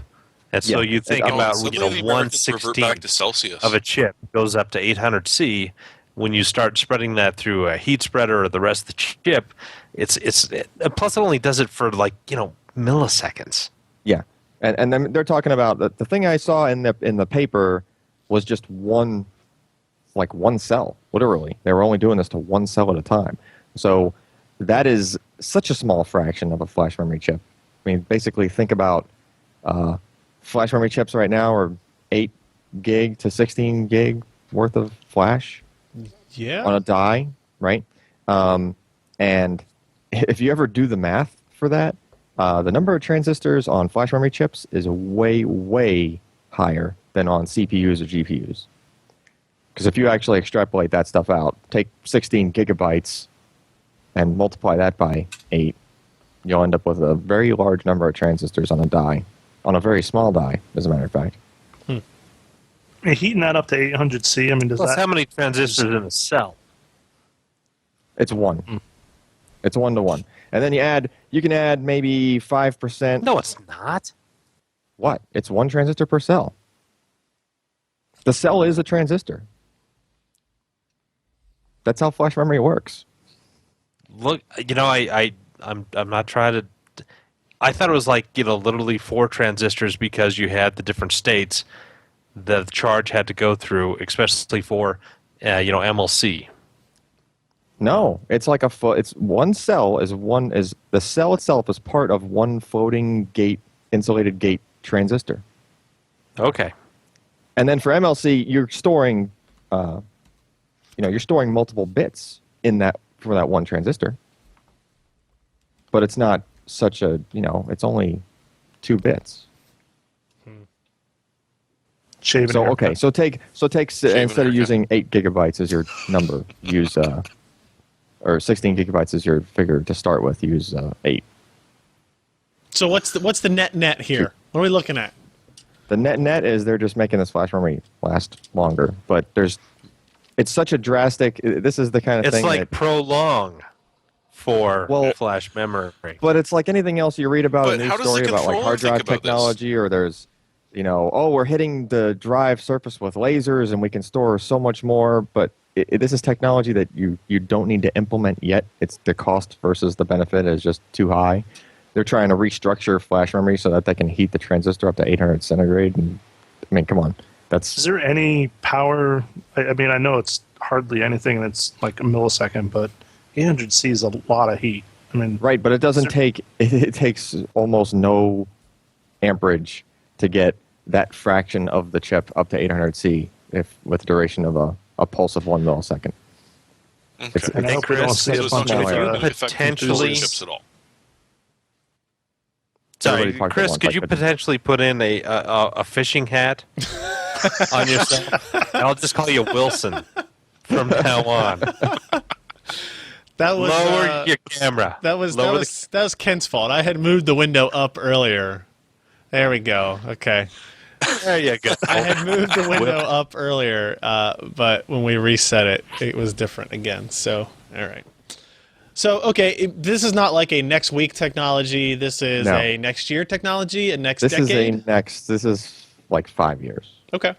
[SPEAKER 3] And so
[SPEAKER 4] yeah.
[SPEAKER 3] you think
[SPEAKER 4] Oh,
[SPEAKER 3] about,
[SPEAKER 2] Suddenly the Americans revert back to
[SPEAKER 3] 1/16
[SPEAKER 2] Celsius.
[SPEAKER 3] of a chip goes up to 800C. When you start spreading that through a heat spreader or the rest of the chip, plus it only does it for milliseconds.
[SPEAKER 4] Yeah, and then they're talking about the thing I saw in the paper was just one cell. Literally, they were only doing this to one cell at a time. So that is such a small fraction of a flash memory chip. I mean, basically, think about flash memory chips right now are 8 gig to 16 gig worth of flash
[SPEAKER 1] Yeah.
[SPEAKER 4] on a die, right? And if you ever do the math for that, the number of transistors on flash memory chips is way, way higher than on CPUs or GPUs. Because if you actually extrapolate that stuff out, take 16 gigabytes and multiply that by 8, you'll end up with a very large number of transistors on a die, on a very small die, as a matter of fact.
[SPEAKER 5] Heating that up to 800C, I mean, does
[SPEAKER 3] Plus,
[SPEAKER 5] that...
[SPEAKER 3] how many transistors in a cell?
[SPEAKER 4] It's 1. It's 1 to 1. And then you can add maybe 5%.
[SPEAKER 3] No, it's not.
[SPEAKER 4] What? It's 1 transistor per cell. The cell is a transistor. That's how flash memory works.
[SPEAKER 3] Look, I'm not trying to. I thought it was like literally 4 transistors because you had the different states the charge had to go through, especially for MLC.
[SPEAKER 4] No, it's like it's one cell is the cell itself is part of one floating gate, insulated gate transistor.
[SPEAKER 3] Okay.
[SPEAKER 4] And then for MLC, you're storing, you're storing multiple bits in that for that one transistor. But it's not such a, it's only 2 bits.
[SPEAKER 5] Shaving
[SPEAKER 4] So
[SPEAKER 5] haircut.
[SPEAKER 4] okay, so take instead of
[SPEAKER 2] haircut.
[SPEAKER 4] using 8 gigabytes as your number, use or 16 gigabytes as your figure to start with. Use 8.
[SPEAKER 1] So what's the net here? What are we looking at?
[SPEAKER 4] The net is they're just making this flash memory last longer, but it's such a drastic. This is the kind of
[SPEAKER 3] It's
[SPEAKER 4] thing
[SPEAKER 3] like
[SPEAKER 4] that,
[SPEAKER 3] prolong for
[SPEAKER 4] Well-
[SPEAKER 3] flash memory.
[SPEAKER 4] but it's like anything else you read about
[SPEAKER 2] But
[SPEAKER 4] a news
[SPEAKER 2] how does the
[SPEAKER 4] story about like
[SPEAKER 2] controller
[SPEAKER 4] hard drive
[SPEAKER 2] think about this?
[SPEAKER 4] technology, or there's, we're hitting the drive surface with lasers and we can store so much more, but this is technology that you don't need to implement yet. It's the cost versus the benefit is just too high. They're trying to restructure flash memory so that they can heat the transistor up to 800 centigrade. And I mean, come on,
[SPEAKER 5] Is there any power? I mean, I know it's hardly anything that's like a millisecond, but 800C is a lot of heat. I mean,
[SPEAKER 4] right, but it doesn't take. It takes almost no amperage to get that fraction of the chip up to 800C if with a duration of a pulse of 1 millisecond. It's-
[SPEAKER 5] and I
[SPEAKER 3] Hey,
[SPEAKER 5] hope we don't
[SPEAKER 3] Chris,
[SPEAKER 5] see a
[SPEAKER 2] So it's
[SPEAKER 5] bunch
[SPEAKER 2] not
[SPEAKER 5] of
[SPEAKER 2] going to
[SPEAKER 4] uh,
[SPEAKER 2] affect
[SPEAKER 3] potentially-
[SPEAKER 2] chips at all.
[SPEAKER 3] Sorry,
[SPEAKER 4] Everybody talks at
[SPEAKER 3] Chris,
[SPEAKER 4] once,
[SPEAKER 3] could
[SPEAKER 4] like
[SPEAKER 3] you
[SPEAKER 4] that.
[SPEAKER 3] potentially put in a fishing hat on yourself? And I'll just call you Wilson from now on.
[SPEAKER 1] That was
[SPEAKER 3] Lower your camera.
[SPEAKER 1] that was
[SPEAKER 3] Lower
[SPEAKER 1] that was Kent's fault. I had moved the window up earlier. There we go. Okay.
[SPEAKER 3] There you go.
[SPEAKER 1] I had moved the window up earlier, but when we reset it, it was different again. So, all right. So, okay, this is not like a next week technology. This is
[SPEAKER 4] No.
[SPEAKER 1] a next year technology, a next
[SPEAKER 4] This
[SPEAKER 1] decade.
[SPEAKER 4] is a next. This is like 5 years.
[SPEAKER 1] Okay.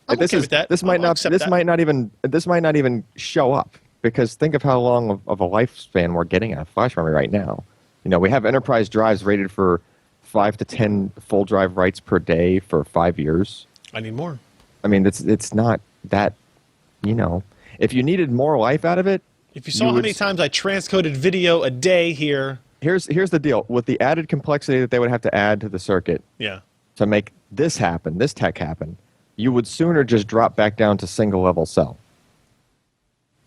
[SPEAKER 1] I'm
[SPEAKER 4] this
[SPEAKER 1] okay
[SPEAKER 4] is
[SPEAKER 1] with that.
[SPEAKER 4] this might
[SPEAKER 1] I'll
[SPEAKER 4] not
[SPEAKER 1] accept
[SPEAKER 4] this
[SPEAKER 1] that.
[SPEAKER 4] might not even show up because think of how long of a lifespan we're getting out of flash memory right now. You know, we have enterprise drives rated for 5 to 10 full drive writes per day for 5 years.
[SPEAKER 1] I need more.
[SPEAKER 4] I mean, it's not that, you know, if you needed more life out of it.
[SPEAKER 1] If you saw
[SPEAKER 4] you
[SPEAKER 1] how
[SPEAKER 4] would
[SPEAKER 1] many
[SPEAKER 4] s-
[SPEAKER 1] times I transcoded video a day here,
[SPEAKER 4] Here's the deal with the added complexity that they would have to add to the circuit
[SPEAKER 1] yeah.
[SPEAKER 4] to make this happen, this tech happen, you would sooner just drop back down to single level cell.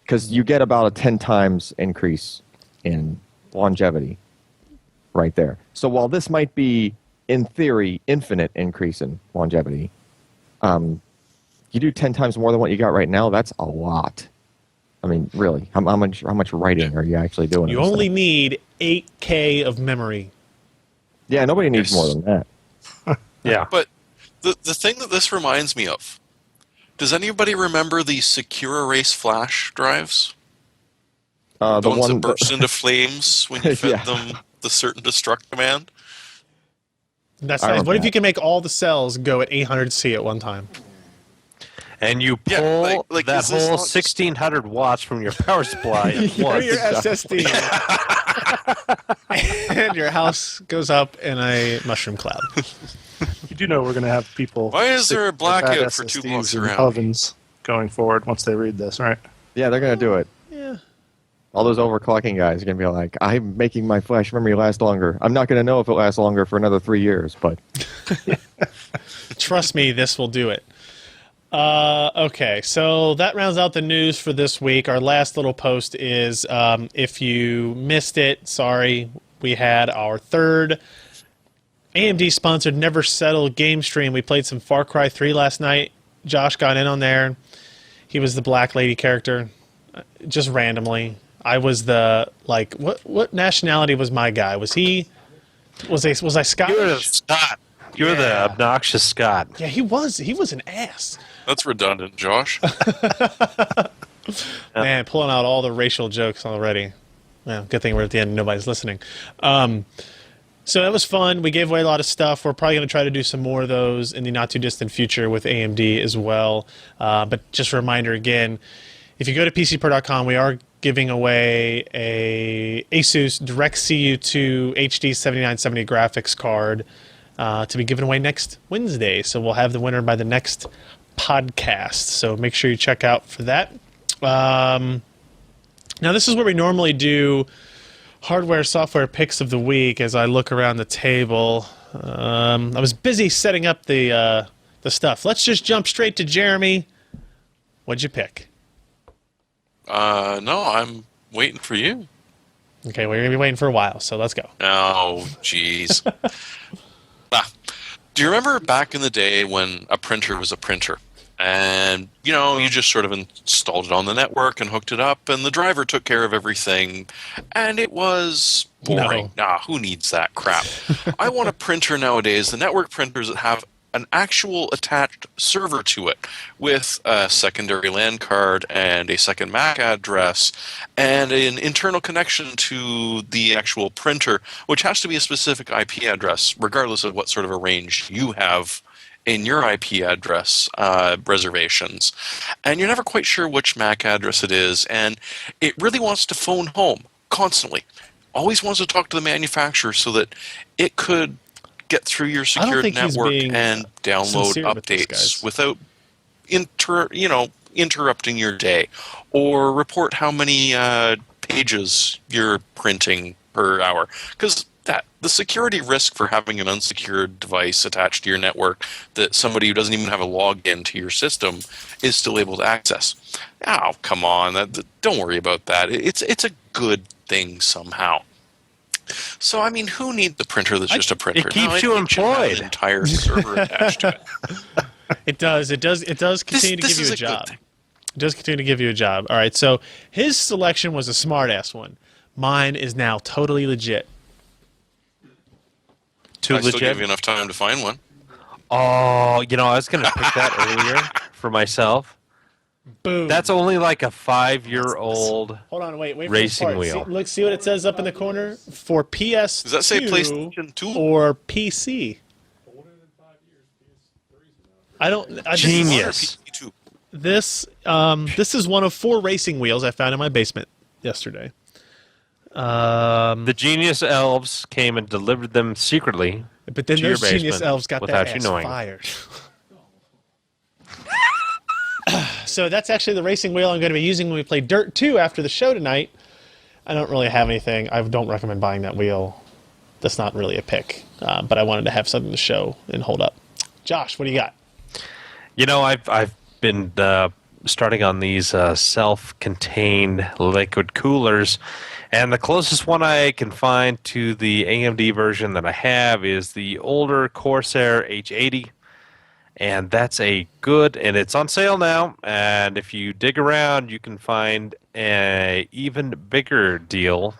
[SPEAKER 4] Because you get about a 10 times increase in longevity right there. So while this might be, in theory, infinite increase in longevity, you do 10 times more than what you got right now, that's a lot. I mean, really, how much writing are you actually doing?
[SPEAKER 1] You
[SPEAKER 4] in this
[SPEAKER 1] only
[SPEAKER 4] thing?
[SPEAKER 1] need 8K of memory.
[SPEAKER 4] Yeah, nobody needs
[SPEAKER 2] Yes.
[SPEAKER 4] more than that.
[SPEAKER 3] Yeah.
[SPEAKER 2] But the thing that this reminds me of, does anybody remember the Secure Erase flash drives?
[SPEAKER 4] The
[SPEAKER 2] The ones
[SPEAKER 4] one
[SPEAKER 2] that burst into flames when you fed
[SPEAKER 4] Yeah.
[SPEAKER 2] them the certain destruct command?
[SPEAKER 1] That's
[SPEAKER 4] I
[SPEAKER 1] nice.
[SPEAKER 4] remember
[SPEAKER 1] What if
[SPEAKER 4] that.
[SPEAKER 1] you can make all the cells go at 800C at one time?
[SPEAKER 3] And you
[SPEAKER 2] Yeah,
[SPEAKER 3] pull
[SPEAKER 2] like,
[SPEAKER 3] that
[SPEAKER 2] is this
[SPEAKER 3] whole
[SPEAKER 2] not just-
[SPEAKER 3] 1600 watts from your power supply at
[SPEAKER 1] Or
[SPEAKER 3] once.
[SPEAKER 1] your SSD. And your house goes up in a mushroom cloud.
[SPEAKER 5] you do know we're going to have people.
[SPEAKER 2] Why is there a
[SPEAKER 5] stick their bad
[SPEAKER 2] blackout for 2
[SPEAKER 5] SSDs
[SPEAKER 2] blocks
[SPEAKER 5] in
[SPEAKER 2] around?
[SPEAKER 5] ovens going forward once they read this, right?
[SPEAKER 4] Yeah, they're going to do it.
[SPEAKER 1] Yeah.
[SPEAKER 4] All those overclocking guys are going to be like, I'm making my flash memory last longer. I'm not going to know if it lasts longer for another 3 years, but
[SPEAKER 1] Trust me, this will do it. Okay, so that rounds out the news for this week. Our last little post is if you missed it, sorry, we had our third AMD sponsored Never Settle game stream. We played some Far Cry 3 last night. Josh got in on there. He was the black lady character, just randomly. I was the, like, what nationality was my guy? Was I Scottish?
[SPEAKER 3] You're the Scott. You're the
[SPEAKER 1] Yeah.
[SPEAKER 3] obnoxious Scott.
[SPEAKER 1] Yeah, he was an ass.
[SPEAKER 2] That's redundant, Josh.
[SPEAKER 1] Man, pulling out all the racial jokes already. Well, good thing we're at the end and nobody's listening. So that was fun. We gave away a lot of stuff. We're probably going to try to do some more of those in the not-too-distant future with AMD as well. But just a reminder again, if you go to PCPro.com, we are giving away a Asus DirectCU2 HD 7970 graphics card to be given away next Wednesday. So we'll have the winner by the next podcast. So make sure you check out for that. Now, this is where we normally do hardware, software picks of the week as I look around the table. I was busy setting up the stuff. Let's just jump straight to Jeremy. What'd you pick?
[SPEAKER 2] No, I'm waiting for you.
[SPEAKER 1] Okay, we're going to be waiting for a while, so let's go.
[SPEAKER 2] Oh, jeez. Do you remember back in the day when a printer was a printer? And, you know, you just sort of installed it on the network and hooked it up, and the driver took care of everything, and it was boring. Nah, who needs that crap? I want a printer nowadays, the network printers that have an actual attached server to it with a secondary LAN card and a second MAC address and an internal connection to the actual printer, which has to be a specific IP address, regardless of what sort of a range you have in your IP address reservations, and you're never quite sure which MAC address it is, and it really wants to phone home constantly. Always wants to talk to the manufacturer so that it could get through your
[SPEAKER 1] I don't
[SPEAKER 2] secured
[SPEAKER 1] think he's
[SPEAKER 2] network
[SPEAKER 1] being
[SPEAKER 2] and download
[SPEAKER 1] sincere with these
[SPEAKER 2] updates
[SPEAKER 1] guys.
[SPEAKER 2] without interrupting your day, or report how many pages you're printing per hour. Because the security risk for having an unsecured device attached to your network that somebody who doesn't even have a login to your system is still able to access. Oh, come on! Don't worry about that. It's a good thing somehow. So, I mean, who needs the printer that's just a printer?
[SPEAKER 3] it keeps
[SPEAKER 2] I
[SPEAKER 3] you
[SPEAKER 2] think should have
[SPEAKER 3] employed.
[SPEAKER 2] An entire server attached to it.
[SPEAKER 1] It does continue to
[SPEAKER 2] This
[SPEAKER 1] give you
[SPEAKER 2] is
[SPEAKER 1] a
[SPEAKER 2] a good
[SPEAKER 1] job.
[SPEAKER 2] thing.
[SPEAKER 1] It does continue to give you a job. All right, so his selection was a smart-ass one. Mine is now totally legit.
[SPEAKER 3] Too
[SPEAKER 2] I still
[SPEAKER 3] legit.
[SPEAKER 2] give you enough time to find one.
[SPEAKER 3] Oh, I was going to pick that earlier for myself.
[SPEAKER 1] Boom.
[SPEAKER 3] That's only like a 5-year-old.
[SPEAKER 1] Hold on, wait for
[SPEAKER 3] racing
[SPEAKER 1] this part.
[SPEAKER 3] wheel.
[SPEAKER 1] See what it says up in the corner for PS2
[SPEAKER 2] Does that say PlayStation 2?
[SPEAKER 1] or PC.
[SPEAKER 3] Genius.
[SPEAKER 2] PC2.
[SPEAKER 1] This is one of 4 racing wheels I found in my basement yesterday.
[SPEAKER 3] The genius elves came and delivered them secretly.
[SPEAKER 1] But then
[SPEAKER 3] to your
[SPEAKER 1] those genius
[SPEAKER 3] basement
[SPEAKER 1] elves got
[SPEAKER 3] without
[SPEAKER 1] their
[SPEAKER 3] you
[SPEAKER 1] ass
[SPEAKER 3] knowing.
[SPEAKER 1] fired. So that's actually the racing wheel I'm going to be using when we play Dirt 2 after the show tonight. I don't really have anything. I don't recommend buying that wheel. That's not really a pick. But I wanted to have something to show and hold up. Josh, what do you got?
[SPEAKER 3] I've been starting on these self-contained liquid coolers, and the closest one I can find to the AMD version that I have is the older Corsair H80, and that's a good, and it's on sale now. And if you dig around, you can find a even bigger deal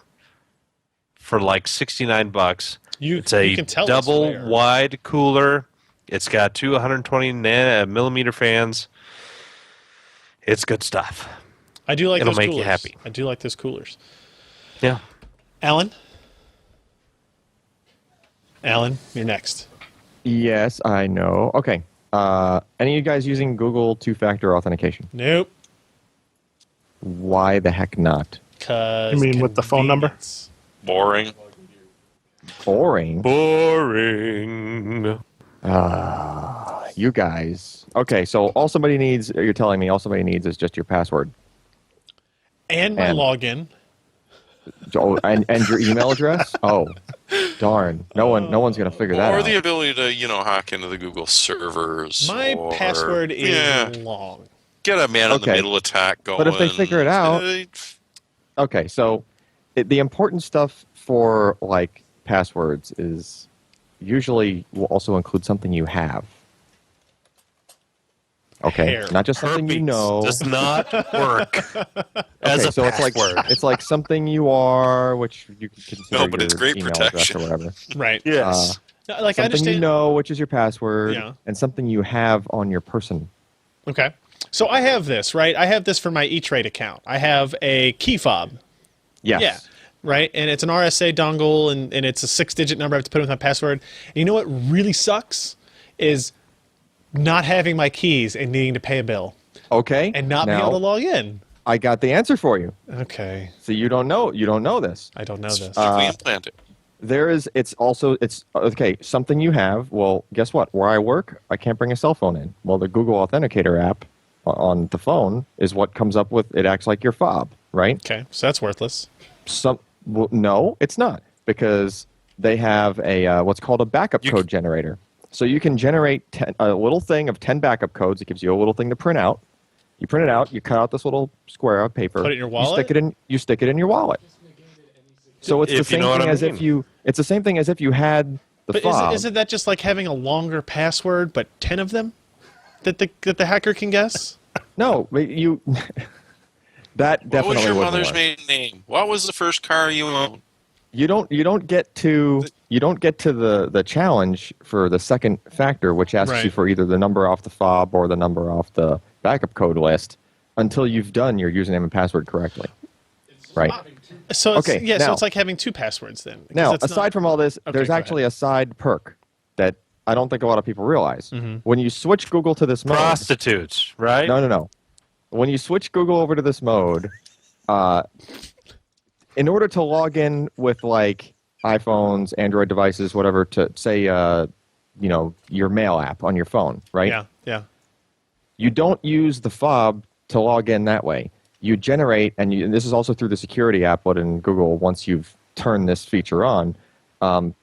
[SPEAKER 3] for like $69. It's a
[SPEAKER 1] you can tell
[SPEAKER 3] double
[SPEAKER 1] it's rare.
[SPEAKER 3] wide cooler. It's got two 120 millimeter fans. It's good stuff.
[SPEAKER 1] I do like
[SPEAKER 3] It'll
[SPEAKER 1] those
[SPEAKER 3] make you
[SPEAKER 1] coolers.
[SPEAKER 3] happy.
[SPEAKER 1] I do like those coolers.
[SPEAKER 3] Yeah.
[SPEAKER 1] Alan, you're next.
[SPEAKER 4] Yes, I know. Okay. Any of you guys using Google two-factor authentication?
[SPEAKER 1] Nope.
[SPEAKER 4] Why the heck not?
[SPEAKER 1] Cause
[SPEAKER 5] You mean with the phone number?
[SPEAKER 1] convenience.
[SPEAKER 2] Boring.
[SPEAKER 4] Boring.
[SPEAKER 3] Boring.
[SPEAKER 4] You guys. Okay, so all somebody needs, you're telling me all somebody needs is just your password.
[SPEAKER 1] And my
[SPEAKER 4] And-
[SPEAKER 1] login.
[SPEAKER 4] Oh, and your email address? Oh, darn. No one's going to figure that
[SPEAKER 2] Or
[SPEAKER 4] out.
[SPEAKER 2] the ability to, hack into the Google servers.
[SPEAKER 1] My
[SPEAKER 2] or,
[SPEAKER 1] password is
[SPEAKER 2] yeah,
[SPEAKER 1] long.
[SPEAKER 2] get a man in the
[SPEAKER 4] Okay.
[SPEAKER 2] middle attack going.
[SPEAKER 4] But if they figure it out-
[SPEAKER 2] uh,
[SPEAKER 4] Okay, so the important stuff for like passwords is usually will also include something you have. Okay,
[SPEAKER 1] Hair.
[SPEAKER 4] not just something you
[SPEAKER 3] Herpes
[SPEAKER 4] know.
[SPEAKER 3] does not work as
[SPEAKER 4] Okay,
[SPEAKER 3] a
[SPEAKER 4] so
[SPEAKER 3] password.
[SPEAKER 4] it's like something you are, which you can consider
[SPEAKER 2] No, but it's
[SPEAKER 4] your
[SPEAKER 2] great
[SPEAKER 4] email
[SPEAKER 2] protection.
[SPEAKER 4] address or whatever.
[SPEAKER 1] Right.
[SPEAKER 3] Yes.
[SPEAKER 1] No, like I
[SPEAKER 4] Something
[SPEAKER 1] understand.
[SPEAKER 4] you know, which is your password,
[SPEAKER 1] Yeah.
[SPEAKER 4] and something you have on your person.
[SPEAKER 1] Okay. So I have this, right? I have this for my E-Trade account. I have a key fob.
[SPEAKER 4] Yes.
[SPEAKER 1] Yeah. Right? And it's an RSA dongle, and it's a 6-digit number I have to put in with my password. And you know what really sucks? Is not having my keys and needing to pay a bill.
[SPEAKER 4] Okay.
[SPEAKER 1] And not being
[SPEAKER 4] now,
[SPEAKER 1] able to log in.
[SPEAKER 4] I got the answer for you.
[SPEAKER 1] Okay.
[SPEAKER 4] So you don't know this.
[SPEAKER 1] I don't know this.
[SPEAKER 2] we implant it.
[SPEAKER 4] It's okay, something you have. Well, guess what? Where I work, I can't bring a cell phone in. Well, the Google Authenticator app on the phone is what comes up with, it acts like your fob, right?
[SPEAKER 1] Okay. So that's worthless.
[SPEAKER 4] No, it's not, because they have a what's called a backup
[SPEAKER 3] You
[SPEAKER 4] code generator. So you can generate a little thing of 10 backup codes. It gives you a little thing to print out. You print it out. You cut out this little square of paper.
[SPEAKER 1] Put it in your wallet?
[SPEAKER 4] You stick it in your wallet. So it's the
[SPEAKER 3] If you
[SPEAKER 4] same
[SPEAKER 3] know what
[SPEAKER 4] thing
[SPEAKER 3] I
[SPEAKER 4] as
[SPEAKER 3] mean.
[SPEAKER 4] if you. It's the same thing as if you had the
[SPEAKER 1] But
[SPEAKER 4] fob.
[SPEAKER 1] isn't that just like having a longer password, but 10 of them that the hacker can guess?
[SPEAKER 4] No, but you. That
[SPEAKER 2] What
[SPEAKER 4] definitely
[SPEAKER 2] was your
[SPEAKER 4] wouldn't
[SPEAKER 2] mother's
[SPEAKER 4] work.
[SPEAKER 2] maiden name? What was the first car you owned?
[SPEAKER 4] You don't get to the challenge for the second factor, which asks you
[SPEAKER 1] Right.
[SPEAKER 4] for either the number off the fob or the number off the backup code list, until you've done your username and password correctly. Right.
[SPEAKER 1] So it's,
[SPEAKER 4] Okay,
[SPEAKER 1] so
[SPEAKER 4] now-
[SPEAKER 1] it's like having 2 passwords then. because
[SPEAKER 4] Now,
[SPEAKER 1] it's
[SPEAKER 4] aside
[SPEAKER 1] not-
[SPEAKER 4] from all this,
[SPEAKER 1] Okay,
[SPEAKER 4] there's
[SPEAKER 1] go
[SPEAKER 4] actually a side perk that I don't think a lot of people realize. When you switch Google to this mode,
[SPEAKER 3] Prostitutes, right?
[SPEAKER 4] no. When you switch Google over to this mode, in order to log in with like iPhones, Android devices, whatever, to say, your mail app on your phone, right?
[SPEAKER 1] Yeah.
[SPEAKER 4] You don't use the fob to log in that way. You generate, and this is also through the security applet in Google. Once you've turned this feature on,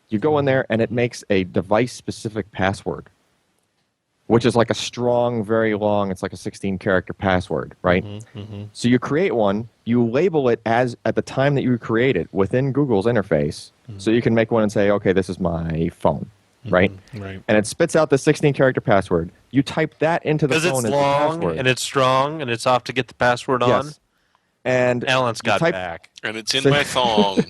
[SPEAKER 4] you go in there and it makes a device-specific password, which is like a strong, very long. It's like a 16-character password, right? So you create one. You label it as at the time that you create it within Google's interface. So you can make one and say, okay, this is my phone, right?
[SPEAKER 1] Right.
[SPEAKER 4] And it spits out the 16-character password. You type that into the
[SPEAKER 3] Because
[SPEAKER 4] phone
[SPEAKER 3] it's
[SPEAKER 4] as the
[SPEAKER 3] long
[SPEAKER 4] password.
[SPEAKER 3] and it's strong and it's off to get the password on.
[SPEAKER 4] Yes. And
[SPEAKER 3] Alan's
[SPEAKER 4] you
[SPEAKER 3] got
[SPEAKER 4] type-
[SPEAKER 3] back.
[SPEAKER 2] And it's in my thong.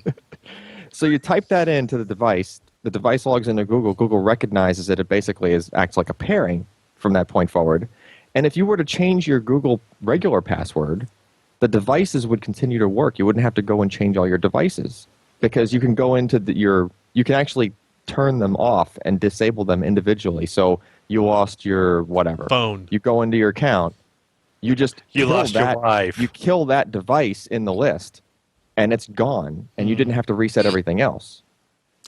[SPEAKER 4] So you type that into the device. The device logs into Google. Google recognizes it. It basically acts like a pairing from that point forward. And if you were to change your Google regular password, the devices would continue to work. You wouldn't have to go and change all your devices because you can go into you can actually turn them off and disable them individually. So you lost your whatever
[SPEAKER 1] Phone.
[SPEAKER 4] You go into your account. You
[SPEAKER 3] You lost your life.
[SPEAKER 4] You kill that device in the list, and it's gone, and you didn't have to reset everything else.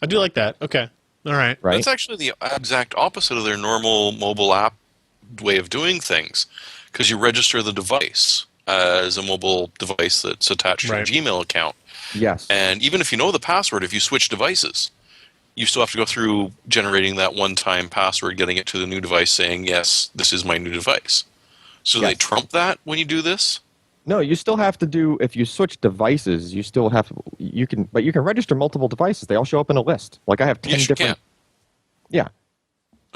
[SPEAKER 1] I do like that. Okay. All right.
[SPEAKER 4] Right?
[SPEAKER 2] That's actually the exact opposite of their normal mobile app way of doing things, because you register the device as a mobile device that's attached
[SPEAKER 1] Right.
[SPEAKER 2] to your Gmail account.
[SPEAKER 4] Yes.
[SPEAKER 2] And even if you know the password, if you switch devices, you still have to go through generating that one-time password, getting it to the new device, saying, yes, this is my new device. So they
[SPEAKER 4] Yes.
[SPEAKER 2] trump that when you do this?
[SPEAKER 4] No, you still have to do, if you switch devices, you still have, you can register multiple devices. They all show up in a list. Like I have 10
[SPEAKER 2] Yes, you
[SPEAKER 4] different.
[SPEAKER 2] can.
[SPEAKER 4] Yeah.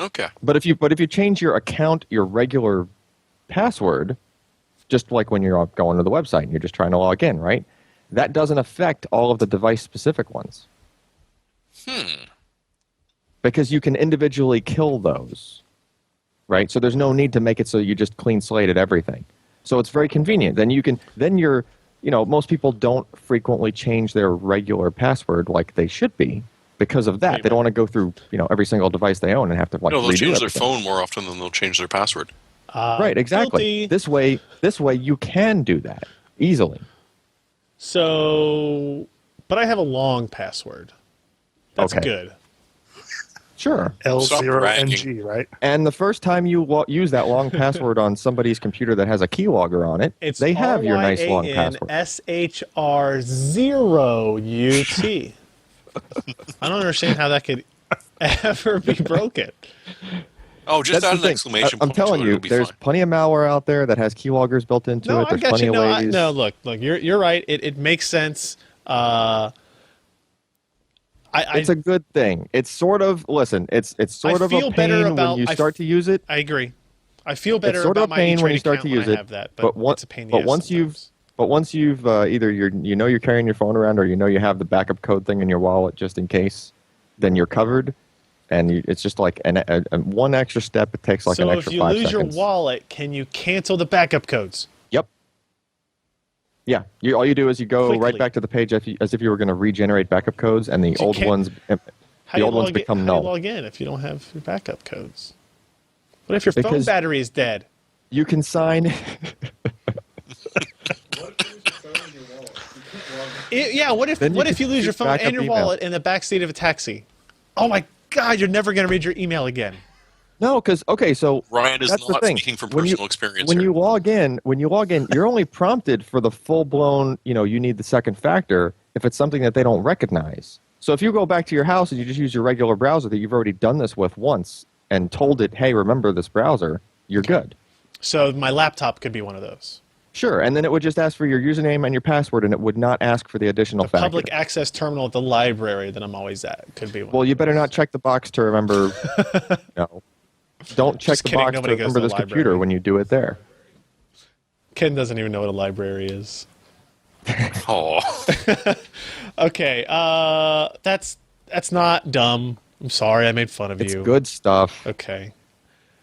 [SPEAKER 2] Okay.
[SPEAKER 4] But if you change your account, your regular password, just like when you're going to the website and you're just trying to log in, right? That doesn't affect all of the device-specific ones. Because you can individually kill those, right? So there's no need to make it so you just clean slated everything. So it's very convenient. Most people don't frequently change their regular password like they should be because of that.
[SPEAKER 1] Right,
[SPEAKER 4] They don't want to go through, every single device they own and have to
[SPEAKER 2] No, they'll
[SPEAKER 4] redo
[SPEAKER 2] change their
[SPEAKER 4] everything.
[SPEAKER 2] phone more often than they'll change their password.
[SPEAKER 4] Right, exactly.
[SPEAKER 1] Guilty.
[SPEAKER 4] This way you can do that easily.
[SPEAKER 1] So, but I have a long password. That's
[SPEAKER 4] Okay.
[SPEAKER 1] good.
[SPEAKER 4] Sure.
[SPEAKER 5] L0NG, right?
[SPEAKER 4] And the first time you use that long password on somebody's computer that has a keylogger on it,
[SPEAKER 1] It's
[SPEAKER 4] they have your nice long password.
[SPEAKER 1] RYANSHR0UT. I don't understand how that could ever be broken.
[SPEAKER 2] Oh, just
[SPEAKER 4] That's
[SPEAKER 2] add
[SPEAKER 4] the
[SPEAKER 2] an
[SPEAKER 4] thing.
[SPEAKER 2] exclamation
[SPEAKER 4] I'm
[SPEAKER 2] point
[SPEAKER 4] telling
[SPEAKER 2] to it,
[SPEAKER 4] you,
[SPEAKER 2] it'll be
[SPEAKER 4] there's
[SPEAKER 2] fine.
[SPEAKER 4] plenty of malware out there that has keyloggers built into
[SPEAKER 1] No,
[SPEAKER 4] it.
[SPEAKER 1] I
[SPEAKER 4] There's
[SPEAKER 1] got
[SPEAKER 4] plenty
[SPEAKER 1] you.
[SPEAKER 4] of
[SPEAKER 1] No,
[SPEAKER 4] ways.
[SPEAKER 1] look, you're right. It makes sense.
[SPEAKER 4] It's a good thing. It's sort of it's sort of
[SPEAKER 1] feel
[SPEAKER 4] a
[SPEAKER 1] better
[SPEAKER 4] pain
[SPEAKER 1] about-
[SPEAKER 4] when you start to use it.
[SPEAKER 1] I agree. I feel better
[SPEAKER 4] It's sort
[SPEAKER 1] about
[SPEAKER 4] of a
[SPEAKER 1] my
[SPEAKER 4] pain when
[SPEAKER 1] E-Trade
[SPEAKER 4] you start
[SPEAKER 1] account
[SPEAKER 4] to
[SPEAKER 1] when
[SPEAKER 4] use
[SPEAKER 1] I
[SPEAKER 4] it.
[SPEAKER 1] have that, but it's a pain in the ass
[SPEAKER 4] once
[SPEAKER 1] sometimes.
[SPEAKER 4] you've either you're carrying your phone around or you have the backup code thing in your wallet just in case, then you're covered. And it's just like one extra step. It takes like
[SPEAKER 1] so
[SPEAKER 4] an extra
[SPEAKER 1] if you
[SPEAKER 4] 5
[SPEAKER 1] lose
[SPEAKER 4] seconds.
[SPEAKER 1] your wallet, can you cancel the backup codes?
[SPEAKER 4] Yep. Yeah. All you do is you go
[SPEAKER 1] Quickly.
[SPEAKER 4] right back to the page as if you were going to regenerate backup codes, and the
[SPEAKER 1] But you
[SPEAKER 4] old
[SPEAKER 1] can't-
[SPEAKER 4] ones become
[SPEAKER 1] How
[SPEAKER 4] null.
[SPEAKER 1] do you log in if you don't have your backup codes? What if your phone
[SPEAKER 4] Because-
[SPEAKER 1] battery is dead?
[SPEAKER 4] You can sign.
[SPEAKER 1] What if
[SPEAKER 4] Then you
[SPEAKER 1] you
[SPEAKER 4] can
[SPEAKER 1] lose your
[SPEAKER 4] keep
[SPEAKER 1] phone and
[SPEAKER 4] backup
[SPEAKER 1] your
[SPEAKER 4] email.
[SPEAKER 1] wallet in the backseat of a taxi? Oh my God! You're never going to read your email again.
[SPEAKER 4] No, because so
[SPEAKER 2] Ryan is
[SPEAKER 4] that's the
[SPEAKER 2] not
[SPEAKER 4] thing.
[SPEAKER 2] speaking from
[SPEAKER 4] When you-
[SPEAKER 2] personal experience
[SPEAKER 4] when
[SPEAKER 2] here.
[SPEAKER 4] you log in, you're only prompted for the full blown. You need the second factor if it's something that they don't recognize. So if you go back to your house and you just use your regular browser that you've already done this with once and told it, hey, remember this browser, you're good.
[SPEAKER 1] So my laptop could be one of those.
[SPEAKER 4] Sure, and then it would just ask for your username and your password, and it would not ask for the additional factor.
[SPEAKER 1] Public access terminal at the library that I'm always at could be one.
[SPEAKER 4] Well, you better not check the box to remember. No, don't check
[SPEAKER 1] Just
[SPEAKER 4] the
[SPEAKER 1] kidding,
[SPEAKER 4] box to
[SPEAKER 1] nobody goes
[SPEAKER 4] remember
[SPEAKER 1] to the
[SPEAKER 4] this computer
[SPEAKER 1] library.
[SPEAKER 4] when you do it there.
[SPEAKER 1] Ken doesn't even know what a library is.
[SPEAKER 2] Oh,
[SPEAKER 1] Okay, that's not dumb. I'm sorry, I made fun of
[SPEAKER 4] It's
[SPEAKER 1] you.
[SPEAKER 4] good stuff.
[SPEAKER 1] Okay.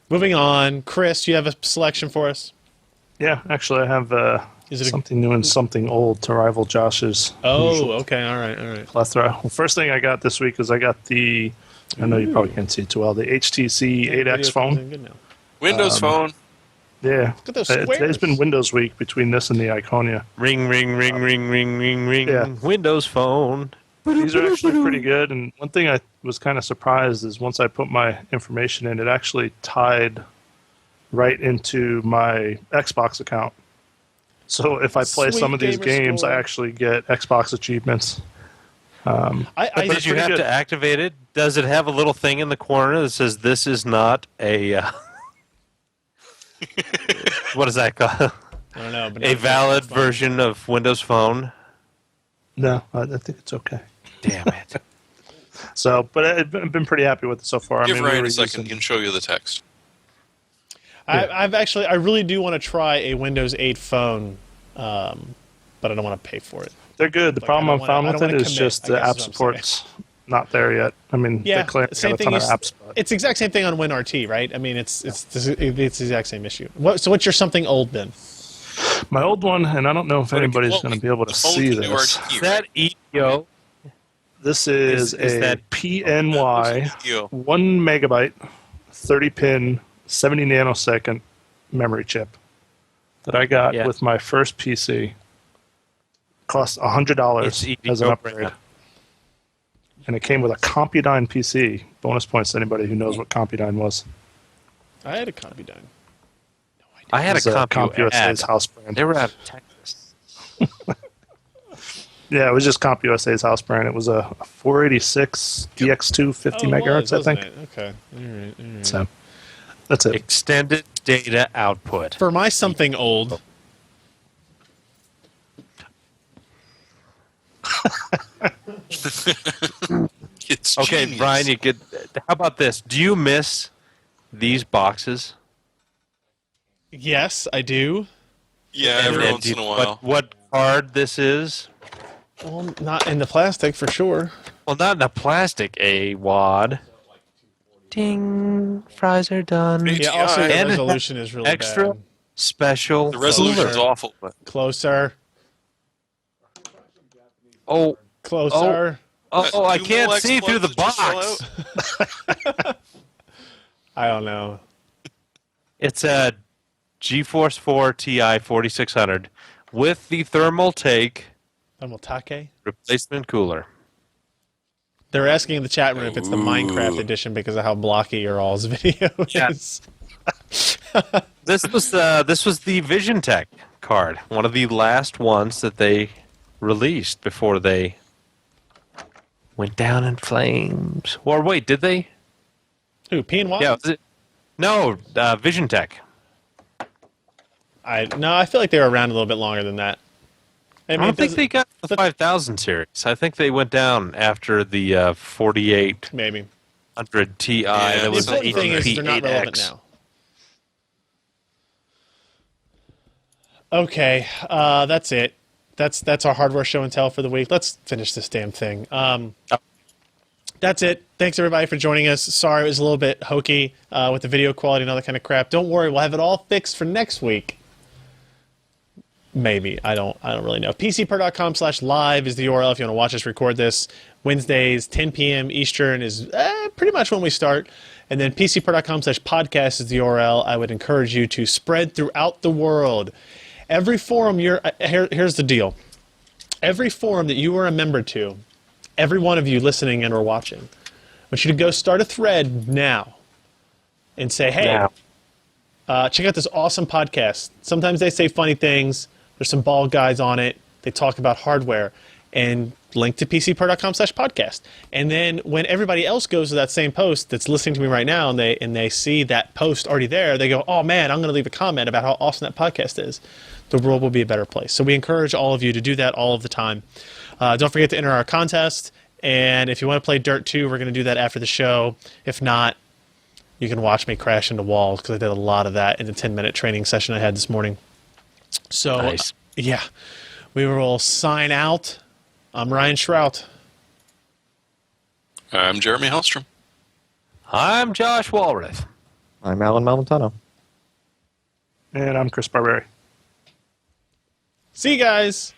[SPEAKER 1] Moving on, Chris, you have a selection for us?
[SPEAKER 5] Yeah, actually, I have
[SPEAKER 1] Is it?
[SPEAKER 5] Something new and something old to rival Josh's usual
[SPEAKER 1] Okay. All right.
[SPEAKER 5] plethora. Well, first thing I got this week is I got the. I know you probably can't see it too well. The HTC 8X
[SPEAKER 1] Video
[SPEAKER 5] phone.
[SPEAKER 1] comes in good now.
[SPEAKER 2] Windows Phone.
[SPEAKER 5] Yeah.
[SPEAKER 1] Look at those
[SPEAKER 5] Today's
[SPEAKER 1] squares.
[SPEAKER 5] been Windows week between this and the Iconia.
[SPEAKER 3] Ring, ring, ring, ring, ring, ring, ring.
[SPEAKER 5] Yeah.
[SPEAKER 3] Windows Phone.
[SPEAKER 5] These are actually pretty good. And one thing I was kind of surprised is once I put my information in, it actually tied right into my Xbox account. So if I play
[SPEAKER 1] Sweet
[SPEAKER 5] some of these
[SPEAKER 1] gamer
[SPEAKER 5] games,
[SPEAKER 1] score.
[SPEAKER 5] I actually get Xbox achievements.
[SPEAKER 1] I
[SPEAKER 3] Did you
[SPEAKER 5] pretty
[SPEAKER 3] have
[SPEAKER 5] good.
[SPEAKER 3] to activate it? Does it have a little thing in the corner that says this is not a what is that called?
[SPEAKER 1] I don't know. But
[SPEAKER 3] A valid version of Windows Phone?
[SPEAKER 5] No, I think it's okay.
[SPEAKER 3] Damn it.
[SPEAKER 5] So, but I've been pretty happy with it so far.
[SPEAKER 2] Give
[SPEAKER 5] we
[SPEAKER 2] Ryan
[SPEAKER 5] were
[SPEAKER 2] a second. He
[SPEAKER 5] using-
[SPEAKER 2] can show you the text.
[SPEAKER 1] I really do want to try a Windows 8 phone, but I don't want to pay for it.
[SPEAKER 5] They're good. The
[SPEAKER 1] Like,
[SPEAKER 5] problem
[SPEAKER 1] I
[SPEAKER 5] I've
[SPEAKER 1] don't
[SPEAKER 5] found
[SPEAKER 1] wanna-
[SPEAKER 5] with
[SPEAKER 1] I don't
[SPEAKER 5] it is
[SPEAKER 1] wanna
[SPEAKER 5] just
[SPEAKER 1] commit, I
[SPEAKER 5] the
[SPEAKER 1] guess
[SPEAKER 5] app
[SPEAKER 1] is what I'm
[SPEAKER 5] support's not there yet. I mean,
[SPEAKER 1] Yeah,
[SPEAKER 5] they claim they
[SPEAKER 1] same
[SPEAKER 5] got a
[SPEAKER 1] thing.
[SPEAKER 5] ton of apps. But
[SPEAKER 1] It's the exact same thing on WinRT, right? I mean, it's the exact same issue. So what's your something old then?
[SPEAKER 5] my old one, and I don't know if anybody's
[SPEAKER 2] Well,
[SPEAKER 5] going to be able to
[SPEAKER 2] the phone's
[SPEAKER 5] see
[SPEAKER 2] the new
[SPEAKER 5] this.
[SPEAKER 2] RTE,
[SPEAKER 3] Is that
[SPEAKER 2] right?
[SPEAKER 3] EO?
[SPEAKER 5] This is
[SPEAKER 3] Is
[SPEAKER 5] a
[SPEAKER 3] that-
[SPEAKER 5] PNY
[SPEAKER 2] EO.
[SPEAKER 5] 1 megabyte, 30 pin, 70 nanosecond memory chip that I got
[SPEAKER 3] Yeah.
[SPEAKER 5] with my first PC. Cost $100
[SPEAKER 3] It's
[SPEAKER 5] as an
[SPEAKER 3] EO.
[SPEAKER 5] upgrade. And it came with a Compudyne PC. Bonus points to anybody who knows what Compudyne was.
[SPEAKER 1] I had a Compudyne.
[SPEAKER 3] I had a
[SPEAKER 5] It was
[SPEAKER 3] CompUSA's
[SPEAKER 5] CompUSA's house brand.
[SPEAKER 3] They were out of Texas.
[SPEAKER 5] Yeah, it was just CompUSA's house brand. It was a 486 DX2 50 megahertz, I think.
[SPEAKER 1] Okay. All right.
[SPEAKER 5] So that's it.
[SPEAKER 3] Extended data output.
[SPEAKER 1] For my something old,
[SPEAKER 2] It's
[SPEAKER 3] Okay,
[SPEAKER 2] genius.
[SPEAKER 3] Brian, you could. How about this? Do you miss these boxes?
[SPEAKER 1] yes, I do.
[SPEAKER 2] Yeah, every
[SPEAKER 3] And
[SPEAKER 2] once
[SPEAKER 3] do
[SPEAKER 2] in
[SPEAKER 3] you-
[SPEAKER 2] a while.
[SPEAKER 3] What card this is?
[SPEAKER 1] Well, not in the plastic for sure.
[SPEAKER 3] Well, not in a plastic, a wad. Ding, fries are done.
[SPEAKER 2] Hey,
[SPEAKER 1] Yeah. Also,
[SPEAKER 2] And
[SPEAKER 1] the
[SPEAKER 3] it has
[SPEAKER 1] resolution is really
[SPEAKER 3] extra
[SPEAKER 1] bad.
[SPEAKER 3] special.
[SPEAKER 2] The resolution's
[SPEAKER 3] cooler.
[SPEAKER 2] awful, but
[SPEAKER 1] Closer.
[SPEAKER 3] Oh,
[SPEAKER 1] Closer.
[SPEAKER 3] I
[SPEAKER 2] Two
[SPEAKER 3] can't
[SPEAKER 2] Molex
[SPEAKER 3] see through the
[SPEAKER 2] plugs that just fell
[SPEAKER 3] box.
[SPEAKER 2] out?
[SPEAKER 1] I don't know.
[SPEAKER 3] It's a GeForce 4 Ti 4600 with the thermal take
[SPEAKER 1] Thermaltake.
[SPEAKER 3] replacement cooler.
[SPEAKER 1] They're asking in the chat room if it's the Minecraft edition because of how blocky your all's video
[SPEAKER 3] Yeah.
[SPEAKER 1] is.
[SPEAKER 3] This was the VisionTech card, one of the last ones that they released before they went down in flames. Or wait, did they?
[SPEAKER 1] Who? P&Y?
[SPEAKER 3] Yeah. Was it? No, VisionTech.
[SPEAKER 1] I feel like they were around a little bit longer than that. I
[SPEAKER 3] I
[SPEAKER 1] mean,
[SPEAKER 3] don't think
[SPEAKER 1] does-
[SPEAKER 3] they got the
[SPEAKER 1] but-
[SPEAKER 3] 5000 series. I think they went down after the 4800
[SPEAKER 1] maybe.
[SPEAKER 3] Ti.
[SPEAKER 2] Yeah,
[SPEAKER 3] that
[SPEAKER 1] The
[SPEAKER 3] was the
[SPEAKER 1] important thing is they're not relevant
[SPEAKER 3] HP8X.
[SPEAKER 1] now. Okay, that's it. That's our hardware show and tell for the week. Let's finish this damn thing. That's it. Thanks everybody for joining us. Sorry it was a little bit hokey with the video quality and all that kind of crap. Don't worry, we'll have it all fixed for next week. Maybe. I don't really know. PCPer.com/live is the URL if you want to watch us record this. Wednesdays, 10 p.m. Eastern is pretty much when we start. And then PCPer.com/podcast is the URL. I would encourage you to spread throughout the world. Every forum here's the deal. Every forum that you are a member to, every one of you listening and or watching, I want you to go start a thread now and say, hey,
[SPEAKER 3] Now.
[SPEAKER 1] check out this awesome podcast. Sometimes they say funny things. There's some bald guys on it. They talk about hardware. And link to PCPer.com/podcast. And then when everybody else goes to that same post that's listening to me right now and they see that post already there, they go, oh man, I'm going to leave a comment about how awesome that podcast is. The world will be a better place. So we encourage all of you to do that all of the time. Don't forget to enter our contest. And if you want to play Dirt 2, we're going to do that after the show. If not, you can watch me crash into walls because I did a lot of that in the 10-minute training session I had this morning. So,
[SPEAKER 3] Nice.
[SPEAKER 1] yeah, we will sign out. I'm Ryan Shrout.
[SPEAKER 2] I'm Jeremy Hellstrom.
[SPEAKER 3] I'm Josh Walrath.
[SPEAKER 4] I'm Alan Malventano.
[SPEAKER 5] And I'm Chris Barberi.
[SPEAKER 1] See you guys.